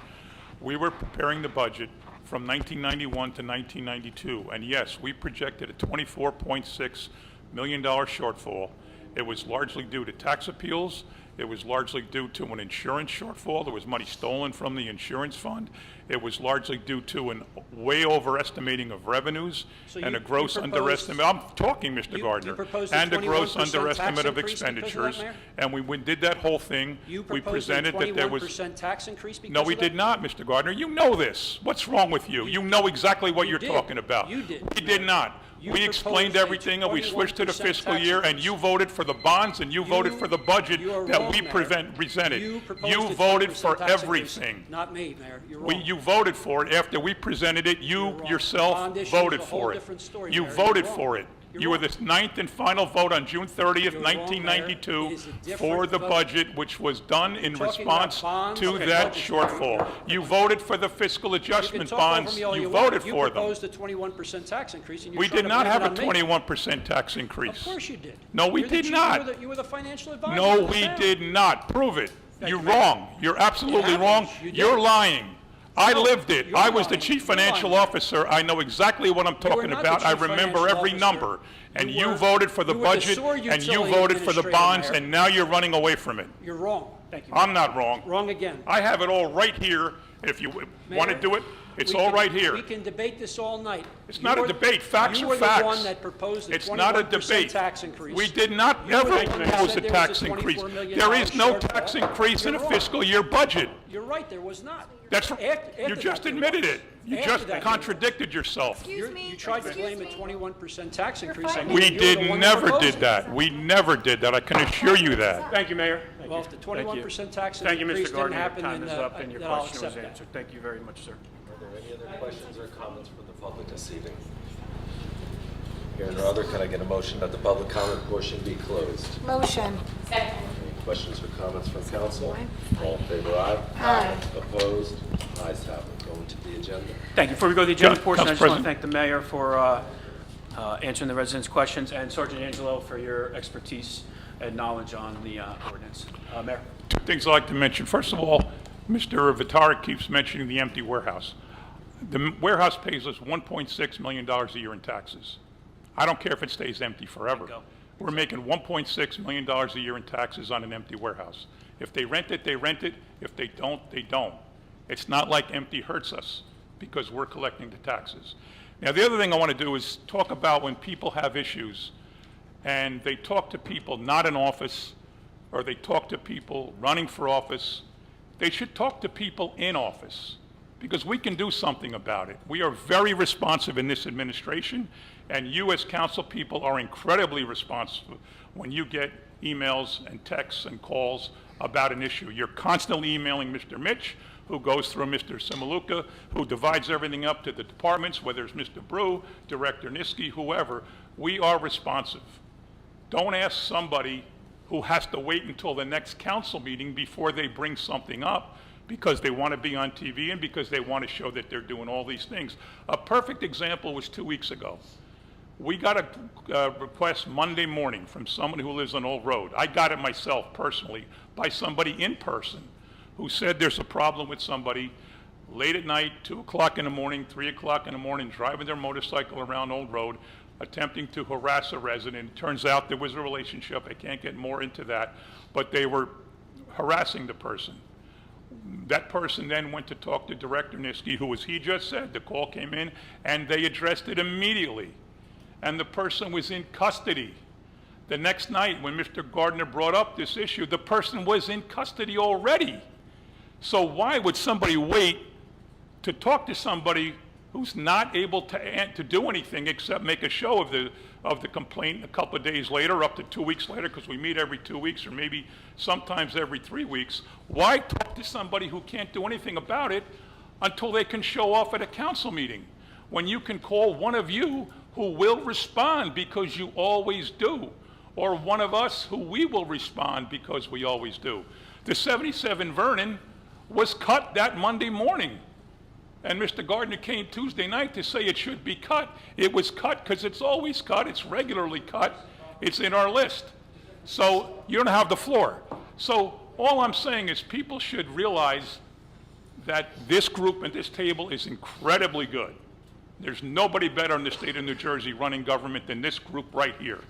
we were preparing the budget from 1991 to 1992, and yes, we projected a $24.6 million shortfall. It was largely due to tax appeals. It was largely due to an insurance shortfall. There was money stolen from the insurance fund. It was largely due to an way overestimating of revenues So and you- a gross you proposed- underestimate. I'm talking, Mr. You Gardner. proposed a And a gross 21% underestimate tax of increase because of that, expenditures. Mayor? And we did that whole thing. You We proposed a presented that there was. 21% tax increase because No, of we that? did not, Mr. Gardner. You know this. What's wrong with you? You know exactly what You you're did. talking about. You did. We did not. You We explained proposed a everything, and we switched to the 21% fiscal tax year, and increase. you voted for the bonds, and you voted for the budget You are that wrong, we Mayor. presented. You proposed You a voted 20% for tax increase. everything. Not me, Mayor. You're We, wrong. you voted for it after we presented it. You're You wrong. yourself Bond issue is voted a whole for it. different story, You Mayor. You're voted wrong. for it. You're You were wrong. the ninth and final vote on June 30th, You're wrong, Mayor. 1992, It is a different for the vote. budget, which was done in You're talking about response bonds to and that budgets. shortfall. You voted for the fiscal You can adjustment talk over bonds. me all You want. voted You for them. proposed a 21% tax increase, and you're We trying did to not blame have it a on me. 21% tax increase. Of course you did. No, we You're the did chief- not. You were the financial advisor. No, to the we town. did not. Prove it. Thank You're you, Mayor. wrong. You're absolutely You wrong. haven't. You did. You're lying. I No, lived it. you're I was the lying. chief You're financial lying. officer. I know exactly what I'm You were talking not the about. I chief remember financial every officer. number. And You you were- voted for the you were the budget, sewer and you utility voted for the administrator, bonds, Mayor. and now you're running away from it. You're wrong. Thank you. I'm not wrong. Wrong again. I have it all right here. If you want to Mayor, do it, it's we all can- right here. We can debate this all night. It's not a debate. Facts you are were facts. the one that proposed the It's not a 21% debate. tax increase. We did not You were ever the one that propose a said there was tax a increase. $24 million There is no shortfall. tax increase in a You're wrong. fiscal year budget. You're right, there was not. That's, After you that, just there admitted was. it. You After just that, there contradicted yourself. Excuse me. You tried to excuse claim a me. 21% tax increase. fine. on We you. You were the did one that never proposed did it. that. We never did that. I can assure you that. Thank you, Mayor. Thank Well, you. if the Thank you. 21% tax Thank you, increase Mr. didn't Gardner. Your happen, time then is up and your then I'll question was accept that. answered. Thank you very much, sir. Are there any other questions or comments from the public this evening? Hearing no other, can I get a motion that the public comment portion be closed? Motion. Any Second. Questions or comments from council? All in favor, aye. Aye. Opposed? Ayes have it. Going to the agenda. Thank you. Before we go to the agenda Council portion, I just want to President. thank the mayor for answering the residents' questions, and Sergeant Angelo for your expertise and knowledge on the ordinance. Mayor? Two things I'd like to mention. First of all, Mr. Vitara keeps mentioning the empty warehouse. The warehouse pays us $1.6 million a year in taxes. I don't care if it stays empty forever. Bingo. We're making $1.6 million a year in taxes on an empty warehouse. If they rent it, they rent it. If they don't, they don't. It's not like empty hurts us because we're collecting the taxes. Now, the other thing I want to do is talk about when people have issues and they talk to people not in office or they talk to people running for office. They should talk to people in office because we can do something about it. We are very responsive in this administration, and you as council people are incredibly responsive when you get emails and texts and calls about an issue. You're constantly emailing Mr. Mitch, who goes through Mr. Simaluka, who divides everything up to the departments, whether it's Mr. Brew, Director Niski, whoever. We are responsive. Don't ask somebody who has to wait until the next council meeting before they bring something up because they want to be on TV and because they want to show that they're doing all these things. A perfect example was 2 weeks ago. We got a request Monday morning from someone who lives on Old Road. I got it myself personally by somebody in person who said there's a problem with somebody late at night, 2 o'clock in the morning, 3 o'clock in the morning, driving their motorcycle around Old Road, attempting to harass a resident. It turns out there was a relationship. I can't get more into that, but they were harassing the person. That person then went to talk to Director Niski, who, as he just said, the call came in, and they addressed it immediately. And the person was in custody. The next night, when Mr. Gardner brought up this issue, the person was in custody already. So why would somebody wait to talk to somebody who's not able to do anything except make a show of the complaint a couple of days later, up to 2 weeks later, because we meet every 2 weeks or maybe sometimes every 3 weeks? Why talk to somebody who can't do anything about it until they can show off at a council meeting, when you can call one of you who will respond because you always do, or one of us who we will respond because we always do? The 77 Vernon was cut that Monday morning. And Mr. Gardner came Tuesday night to say it should be cut. It was cut because it's always cut. It's regularly cut. It's in our list. So you don't have the floor. So all I'm saying is people should realize that this group at this table is incredibly good. There's nobody better in the state of New Jersey running government than this group right here.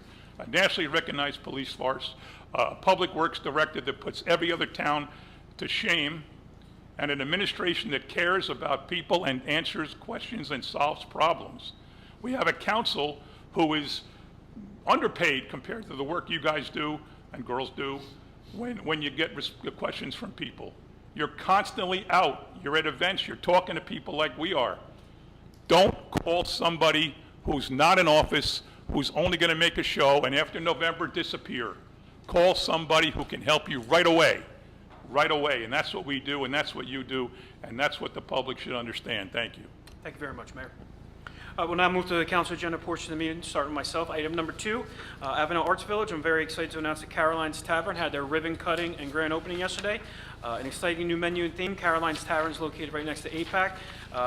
A nationally recognized police force, a public works director that puts every other town to shame, and an administration that cares about people and answers questions and solves problems. We have a council who is underpaid compared to the work you guys do and girls do when you get questions from people. You're constantly out. You're at events. You're talking to people like we are. Don't call somebody who's not in office, who's only going to make a show and after November disappear. Call somebody who can help you right away. Right away, and that's what we do, and that's what you do, and that's what the public should understand. Thank you. Thank you very much, Mayor. We'll now move to the council agenda portion of the meeting, starting with myself. Item number 2, Avenel Arts Village. I'm very excited to announce that Caroline's Tavern had their ribbon cutting and grand opening yesterday. An exciting new menu and theme. Caroline's Tavern is located right next to APAC,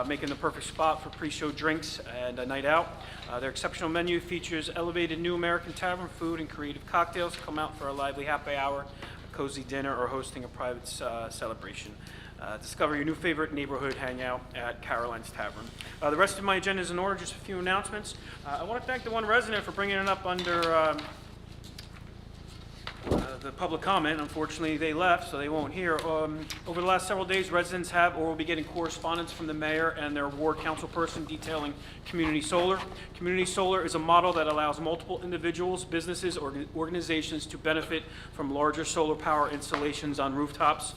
making the perfect spot for pre-show drinks and a night out. Their exceptional menu features elevated new American tavern food and creative cocktails. Come out for a lively happy hour, cozy dinner, or hosting a private celebration. Discover your new favorite neighborhood hangout at Caroline's Tavern. The rest of my agenda is in order, just a few announcements. I want to thank the one resident for bringing it up under the public comment. Unfortunately, they left, so they won't hear. Over the last several days, residents have or will be getting correspondence from the mayor and their ward council person detailing community solar. Community solar is a model that allows multiple individuals, businesses, or organizations to benefit from larger solar power installations on rooftops,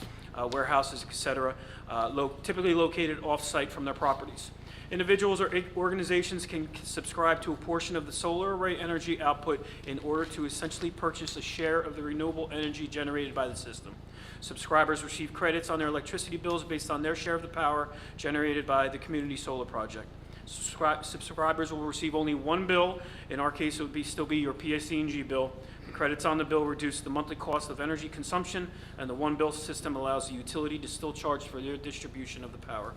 warehouses, etc., typically located off-site from their properties. Individuals or organizations can subscribe to a portion of the solar array energy output in order to essentially purchase a share of the renewable energy generated by the system. Subscribers receive credits on their electricity bills based on their share of the power generated by the community solar project. Subscribers will receive only one bill. In our case, it would still be your PSE&G bill. The credits on the bill reduce the monthly cost of energy consumption, and the one bill system allows the utility to still charge for their distribution of the power.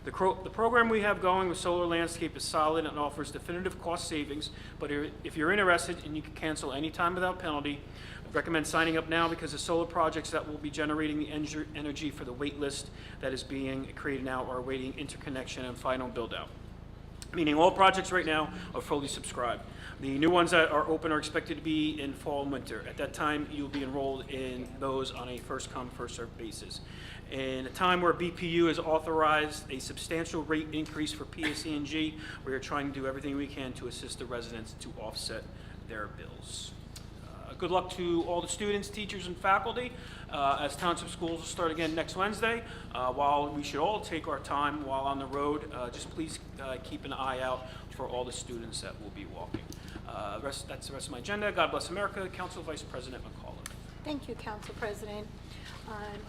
The program we have going with Solar Landscape is solid and offers definitive cost savings, but if you're interested and you can cancel anytime without penalty, I recommend signing up now because the solar projects that will be generating the energy for the wait list that is being created now are awaiting interconnection and final build out. Meaning all projects right now are fully subscribed. The new ones that are open are expected to be in fall and winter. At that time, you'll be enrolled in those on a first-come, first-served basis. In a time where BPU has authorized a substantial rate increase for PSE&G, we are trying to do everything we can to assist the residents to offset their bills. Good luck to all the students, teachers, and faculty as Township schools will start again next Wednesday. While we should all take our time while on the road, just please keep an eye out for all the students that will be walking. That's the rest of my agenda. God bless America. Council Vice President McCullough. Thank you, Council President.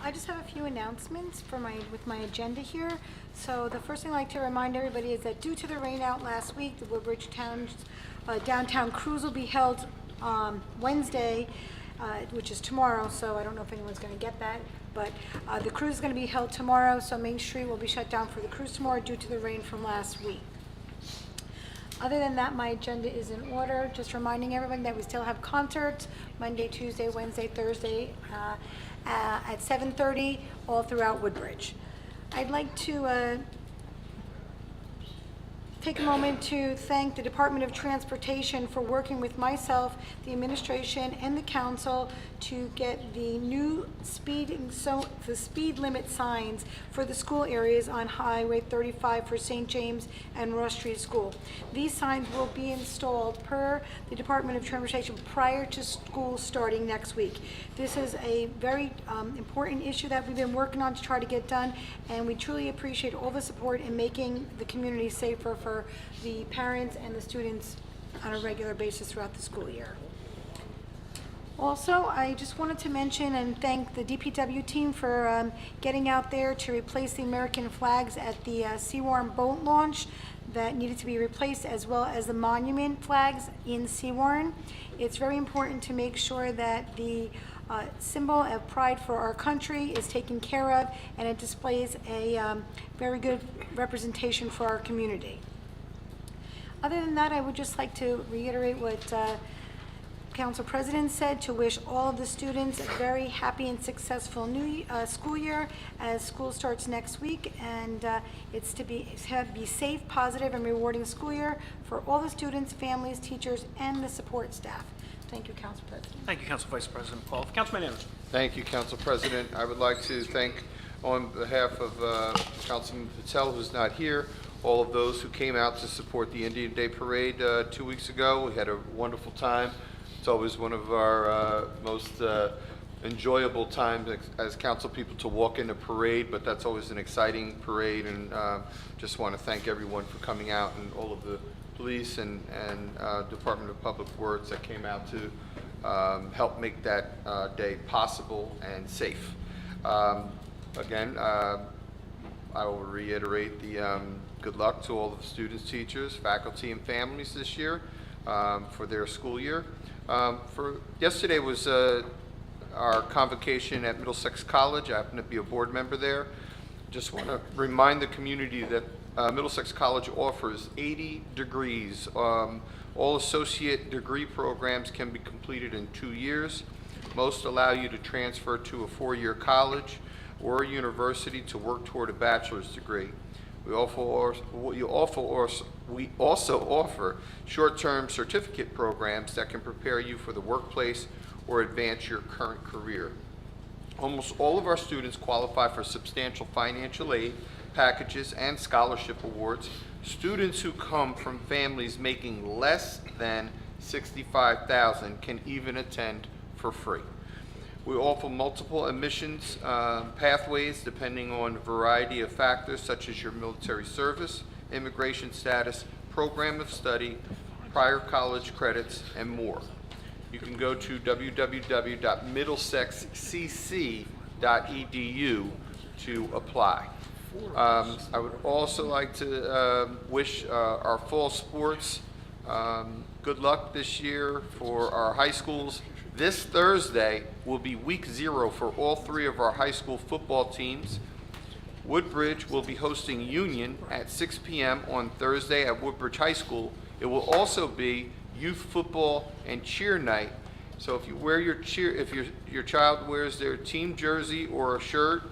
I just have a few announcements with my agenda here. So the first thing I'd like to remind everybody is that due to the rain out last week, the Woodbridge downtown cruise will be held Wednesday, which is tomorrow, so I don't know if anyone's going to get that, but the cruise is going to be held tomorrow, so Main Street will be shut down for the cruise tomorrow due to the rain from last week. Other than that, my agenda is in order. Just reminding everyone that we still have concerts Monday, Tuesday, Wednesday, Thursday at 7:30 all throughout Woodbridge. I'd like to take a moment to thank the Department of Transportation for working with myself, the administration, and the council to get the new speed limit signs for the school areas on Highway 35 for St. James and Ross Street School. These signs will be installed per the Department of Transportation prior to school starting next week. This is a very important issue that we've been working on to try to get done, and we truly appreciate all the support in making the community safer for the parents and the students on a regular basis throughout the school year. Also, I just wanted to mention and thank the DPW team for getting out there to replace the American flags at the Seawarren boat launch that needed to be replaced, as well as the monument flags in Seawarren. It's very important to make sure that the symbol of pride for our country is taken care of, and it displays a very good representation for our community. Other than that, I would just like to reiterate what Council President said, to wish all of the students a very happy and successful new school year as school starts next week, and it's to be safe, positive, and rewarding school year for all the students, families, teachers, and the support staff. Thank you, Council President. Thank you, Council Vice President McCullough. Councilman Anderson. Thank you, Council President. I would like to thank, on behalf of Councilman Patel, who's not here, all of those who came out to support the Indian Day Parade 2 weeks ago. We had a wonderful time. It's always one of our most enjoyable times as council people to walk in a parade, but that's always an exciting parade, and just want to thank everyone for coming out, and all of the police and Department of Public Works that came out to help make that day possible and safe. Again, I will reiterate the good luck to all of the students, teachers, faculty, and families this year for their school year. Yesterday was our convocation at Middlesex College. I happen to be a board member there. Just want to remind the community that Middlesex College offers 80 degrees. All associate degree programs can be completed in 2 years. Most allow you to transfer to a 4-year college or a university to work toward a bachelor's degree. We also offer short-term certificate programs that can prepare you for the workplace or advance your current career. Almost all of our students qualify for substantial financial aid packages and scholarship awards. Students who come from families making less than $65,000 can even attend for free. We offer multiple admissions pathways depending on a variety of factors such as your military service, immigration status, program of study, prior college credits, and more. You can go to www.middlesexcc.edu to apply. I would also like to wish our fall sports good luck this year for our high schools. This Thursday will be week 0 for all 3 of our high school football teams. Woodbridge will be hosting Union at 6 p.m. on Thursday at Woodbridge High School. It will also be youth football and cheer night. So if you wear if your child wears their team jersey or a shirt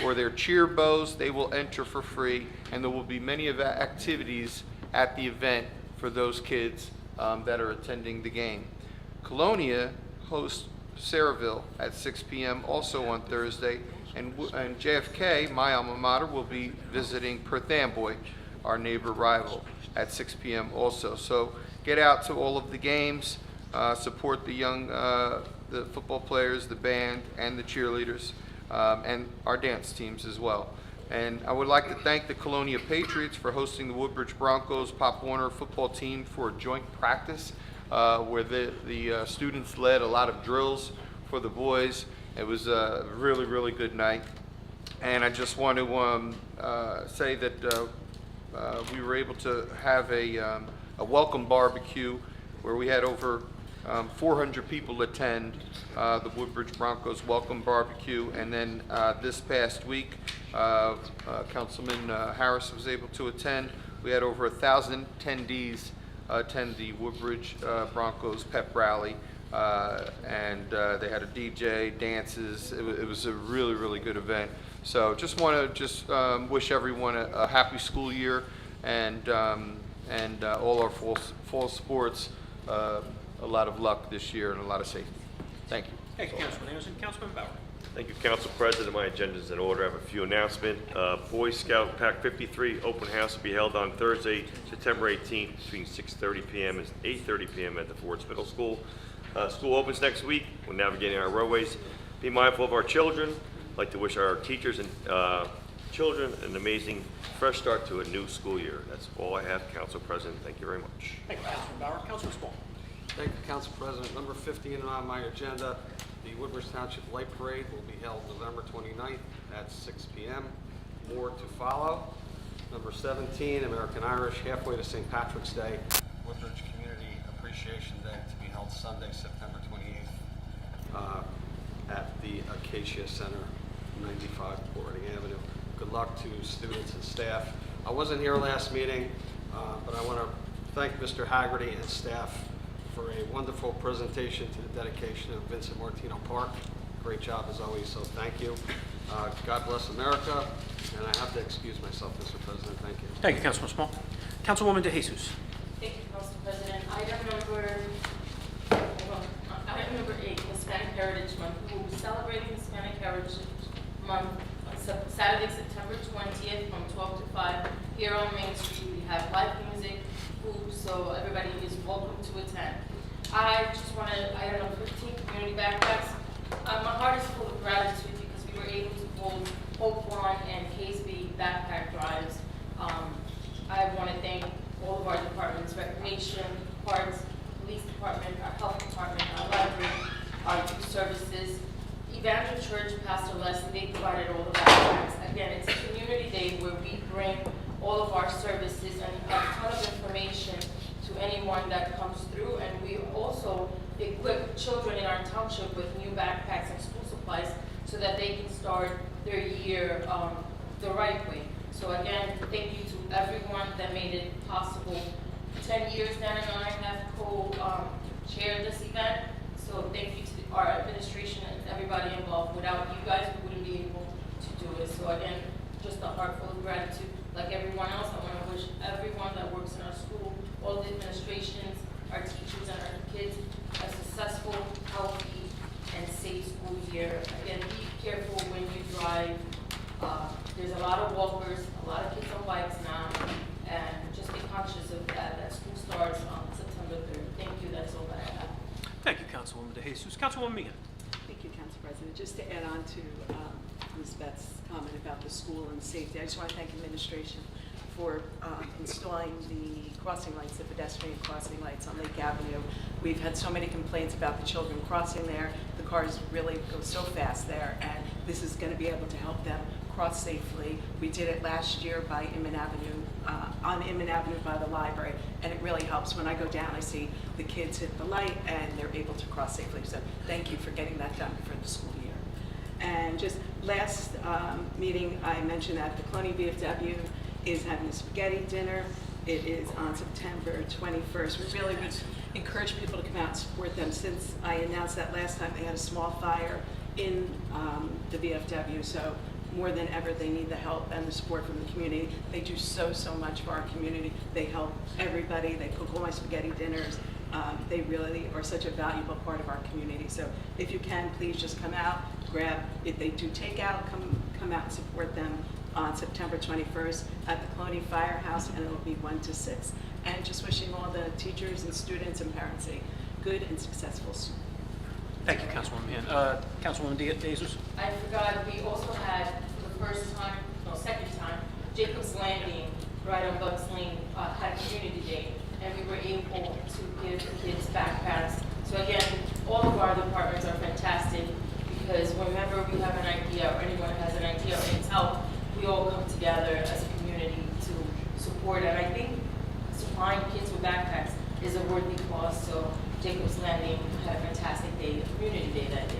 or their cheer bows, they will enter for free, and there will be many of the activities at the event for those kids that are attending the game. Colonia hosts Saraville at 6 p.m. also on Thursday, and JFK, my alma mater, will be visiting Perth Amboy, our neighbor rival, at 6 p.m. also. So get out to all of the games, support the young the football players, the band, and the cheerleaders, and our dance teams as well. And I would like to thank the Colonia Patriots for hosting the Woodbridge Broncos Pop Warner football team for a joint practice where the students led a lot of drills for the boys. It was a really, really good night. And I just want to say that we were able to have a welcome barbecue where we had over 400 people attend the Woodbridge Broncos welcome barbecue. And then this past week, Councilman Harris was able to attend. We had over 1,000 attendees attend the Woodbridge Broncos pep rally. And they had a DJ, dances. It was a really, really good event. So just want to wish everyone a happy school year, and all our fall sports a lot of luck this year and a lot of safety. Thank you. Thank you, Councilman Anderson. Councilman Bauer. Thank you, Council President. My agenda is in order. I have a few announcements. Boy Scout Pack 53 open house will be held on Thursday, September 18th between 6:30 p.m. and 8:30 p.m. at the Fords Middle School. School opens next week. We're navigating our roadways. Be mindful of our children. I'd like to wish our teachers and children an amazing fresh start to a new school year. That's all I have, Council President. Thank you very much. Thank you, Councilman Bauer. Councilman Small. Thank you, Council President. Number 15 on my agenda, the Woodbridge Township Light Parade will be held November 29th at 6 p.m. More to follow. Number 17, American Irish, halfway to St. Patrick's Day. Woodbridge Community Appreciation Day to be held Sunday, September 28th at the Acacia Center, 95 Boarding Avenue. Good luck to students and staff. I wasn't here last meeting, but I want to thank Mr. Haggerty and staff for a wonderful presentation to the dedication of Vincent Martino Park. Great job as always, so thank you. God bless America, and I have to excuse myself, Mr. President. Thank you. Thank you, Councilman Small. Councilwoman De Jesus. Thank you, Council President. Item number 8, Hispanic Heritage Month. We will be celebrating Hispanic Heritage Month on Saturday, September 20th from 12 to 5 here on Main Street. We have live music, food, so everybody is welcome to attend. I just want to, item number 15, community backpacks. My heart is full of gratitude because we were able to hold Hope One and KSB backpack drives. I want to thank all of our departments, Recreation, Parks, Police Department, our Health Department, our Library, our Youth Services, Evangel Church, Pastor Leslie, they provided all the backpacks. Again, it's a community day where we bring all of our services and a ton of information to anyone that comes through, and we also equip children in our township with new backpacks and school supplies so that they can start their year the right way. So again, thank you to everyone that made it possible. 10 years, Dan and I have co-chaired this event, so thank you to our administration and everybody involved. Without you guys, we wouldn't be able to do it. So again, just a heart full of gratitude. Like everyone else, I want to wish everyone that works in our school, all the administrations, our teachers, and our kids a successful, healthy, and safe school year. Again, be careful when you drive. There's a lot of walkers, a lot of kids on bikes now, and just be conscious of that. That school starts on September 3rd. Thank you. That's all that I have. Thank you, Councilwoman De Jesus. Councilwoman Meehan. Thank you, Council President. Just to add on to Ms. Beth's comment about the school and safety, I just want to thank administration for installing the crossing lights, the pedestrian crossing lights on Lake Avenue. We've had so many complaints about the children crossing there. The cars really go so fast there, and this is going to be able to help them cross safely. We did it last year by Inman Avenue, on Inman Avenue by the library, and it really helps. When I go down, I see the kids hit the light and they're able to cross safely. So thank you for getting that done for the school year. And just last meeting, I mentioned that the Clooney VFW is having a spaghetti dinner. It is on September 21st. We really would encourage people to come out and support them. Since I announced that last time, they had a small fire in the VFW, so more than ever, they need the help and the support from the community. They do so much for our community. They help everybody. They cook all my spaghetti dinners. They really are such a valuable part of our community. So if you can, please just come out, grab, if they do takeout, come out and support them on September 21st at the Clooney Firehouse, and it'll be 1 to 6. And just wishing all the teachers and students and parents a good and successful school. Thank you, Councilwoman. Councilwoman DeJesus. I forgot, we also had, for the first time, no, second time, Jacob's Landing, right on Bucks Lane, had a community day, and we were able to give the kids backpacks. So again, all of our departments are fantastic, because whenever we have an idea, or anyone has an idea or needs help, we all come together as a community to support it. And I think supplying kids with backpacks is a worthy cause, so Jacob's Landing had a fantastic day, a community day that day.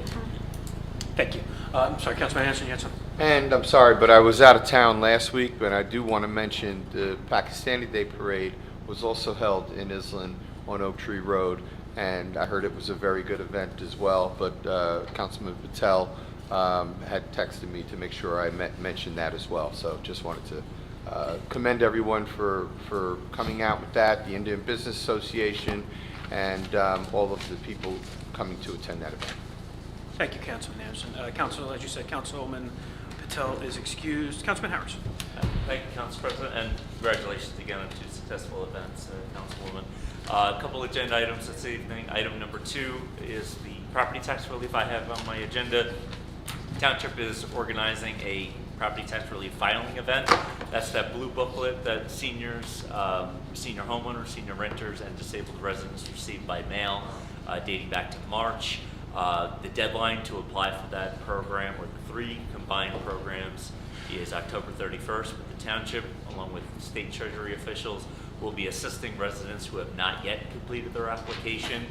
Thank you. I'm sorry, Councilman Anderson, you had something? And I'm sorry, but I was out of town last week, but I do want to mention the Pakistani Day Parade was also held in Island on Oak Tree Road, and I heard it was a very good event as well, but Councilman Patel had texted me to make sure I mentioned that as well. So just wanted to commend everyone for coming out with that, the Indian Business Association, and all of the people coming to attend that event. Thank you, Councilman Anderson. Council, as you said, Councilwoman Patel is excused. Councilman Harris. Thank you, Council President, and congratulations again on 2 successful events, Councilwoman. A couple agenda items this evening. Item number 2 is the property tax relief I have on my agenda. Township is organizing a property tax relief filing event. That's that blue booklet that seniors, senior homeowners, senior renters, and disabled residents receive by mail dating back to March. The deadline to apply for that program, or 3 combined programs, is October 31st. But the Township, along with state treasury officials, will be assisting residents who have not yet completed their application.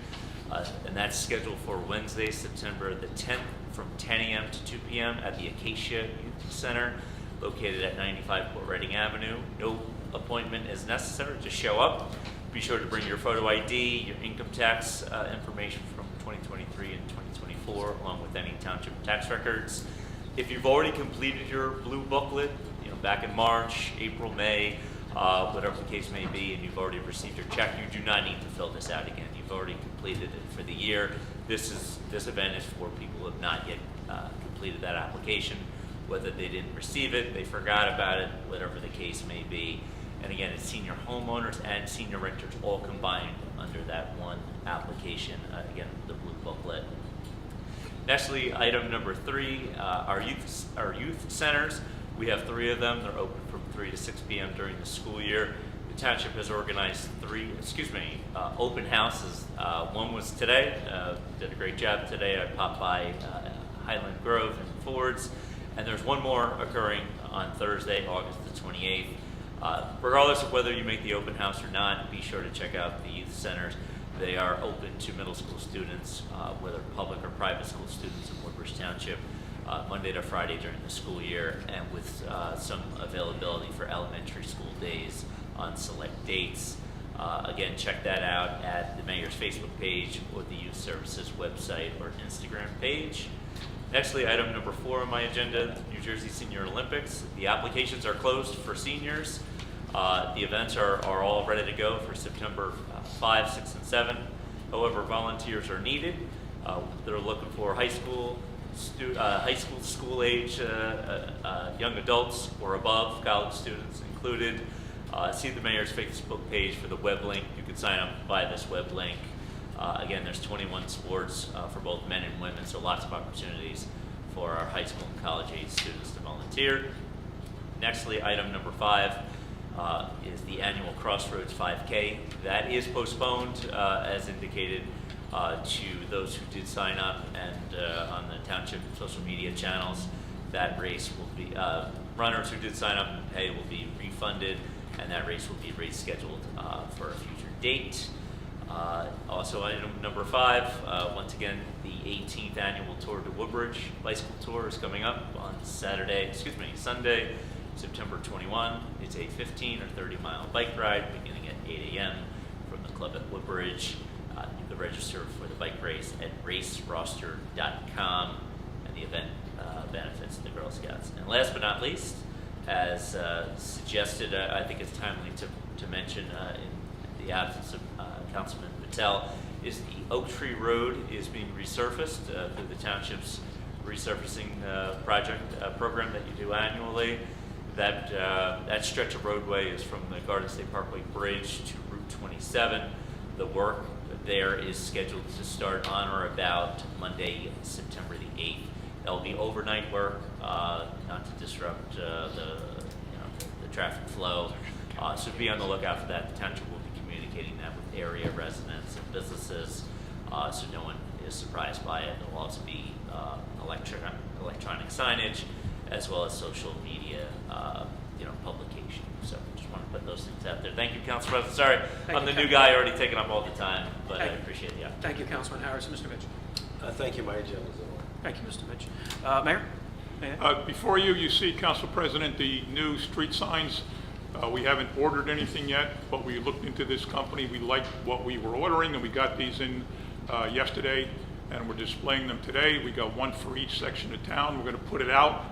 And that's scheduled for Wednesday, September the 10th, from 10 a.m. to 2 p.m. at the Acacia Youth Center, located at 95 Port Reading Avenue. No appointment is necessary, just show up. Be sure to bring your photo ID, your income tax information from 2023 and 2024, along with any township tax records. If you've already completed your blue booklet, back in March, April, May, whatever the case may be, and you've already received your check, you do not need to fill this out again. You've already completed it for the year. This event is for people who have not yet completed that application, whether they didn't receive it, they forgot about it, whatever the case may be. And again, it's senior homeowners and senior renters all combined under that one application, again, the blue booklet. Nextly, item number 3, our youth centers. We have 3 of them. They're open from 3 to 6 p.m. during the school year. The Township has organized 3, open houses. One was today, did a great job today. I popped by Highland Grove and Ford's, and there's one more occurring on Thursday, August the 28th. Regardless of whether you make the open house or not, be sure to check out the youth centers. They are open to middle school students, whether public or private school students in Woodbridge Township, Monday to Friday during the school year, and with some availability for elementary school days on select dates. Again, check that out at the Mayor's Facebook page or the Youth Services website or Instagram page. Nextly, item number 4 on my agenda, New Jersey Senior Olympics. The applications are closed for seniors. The events are all ready to go for September 5, 6, and 7. However, volunteers are needed. They're looking for high school, school age, young adults or above, college students included. See the Mayor's Facebook page for the web link. You can sign up by this web link. Again, there's 21 sports for both men and women, so lots of opportunities for our high school and college age students to volunteer. Nextly, item number 5 is the annual Crossroads 5K. That is postponed, as indicated, to those who did sign up and on the Township social media channels. that race will be, runners who did sign up and pay will be refunded, and that race will be rescheduled for a future date. Also, item number 5, once again, the 18th annual Tour de Woodbridge bicycle tour is coming up on Sunday, September 21. It's a 15 or 30-mile bike ride beginning at 8 a.m. from the club at Woodbridge. You can register for the bike race at raceroster.com, and the event benefits the Girl Scouts. And last but not least, as suggested, I think it's timely to mention in the absence of Councilman Patel, is the Oak Tree Road is being resurfaced through the Township's resurfacing program that you do annually. That stretch of roadway is from the Garden State Parkway Bridge to Route 27. The work there is scheduled to start on or about Monday, September the 8th. That will be overnight work, not to disrupt the traffic flow. So be on the lookout for that. The Township will be communicating that with area residents and businesses, so no one is surprised by it. There will also be electronic signage, as well as social media, publication. So just want to put those things out there. Thank you, Council President. Sorry, I'm the new guy, already taking up all the time, but I appreciate the opportunity. Thank you, Councilman Harris. Mr. Mitch. Thank you, my agenda is in order. Thank you, Mr. Mitch. Mayor? Before you see, Council President, the new street signs. We haven't ordered anything yet, but we looked into this company. We liked what we were ordering, and we got these in yesterday, and we're displaying them today. We got one for each section of town. We're going to put it out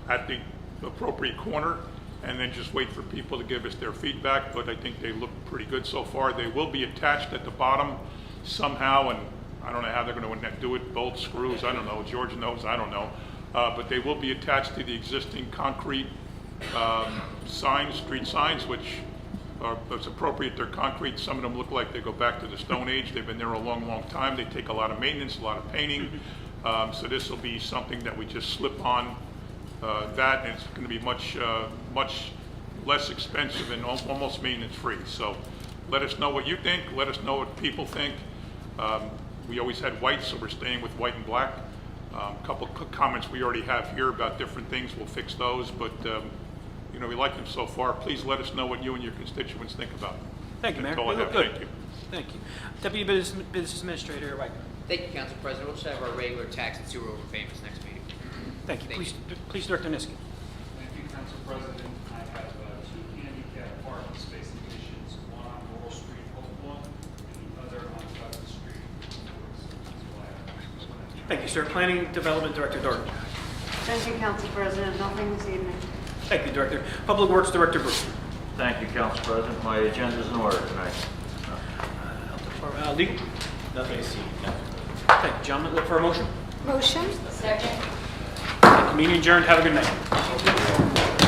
at the appropriate corner, and then just wait for people to give us their feedback, but I think they look pretty good so far. They will be attached at the bottom somehow, and I don't know how they're going to do it, bolts, screws, I don't know. George knows, I don't know. But they will be attached to the existing concrete signs, street signs, which are, it's appropriate, they're concrete. Some of them look like they go back to the Stone Age. They've been there a long, long time. They take a lot of maintenance, a lot of painting. So this will be something that we just slip on that, and it's going to be much less expensive and almost maintenance free. So let us know what you think. Let us know what people think. We always had white, so we're staying with white and black. A couple comments we already have here about different things. We'll fix those, but we like them so far. Please let us know what you and your constituents think about them. Thank you, Mayor. That's all I You look have. good. Thank you. Thank you. Deputy Business Administrator Wagner. Thank you, Council President. We'll just have our regular tax and sewer overpayments next meeting. Thank you. Please, Director Niski. Thank you, Council President. I have 2 handicap parking space additions, one on Laurel Street, Oakland, and the other on Pleasant Street. Thank you, sir. Planning Development Director Dorgan. Thank you, Council President. Nothing this evening. Thank you, Director. Public Works Director Bruce. Thank you, Council President. My agenda is in order tonight. Legal? Nothing to see. Thank you, gentlemen. Look for a motion. Motion? Second. Meeting adjourned. Have a good night.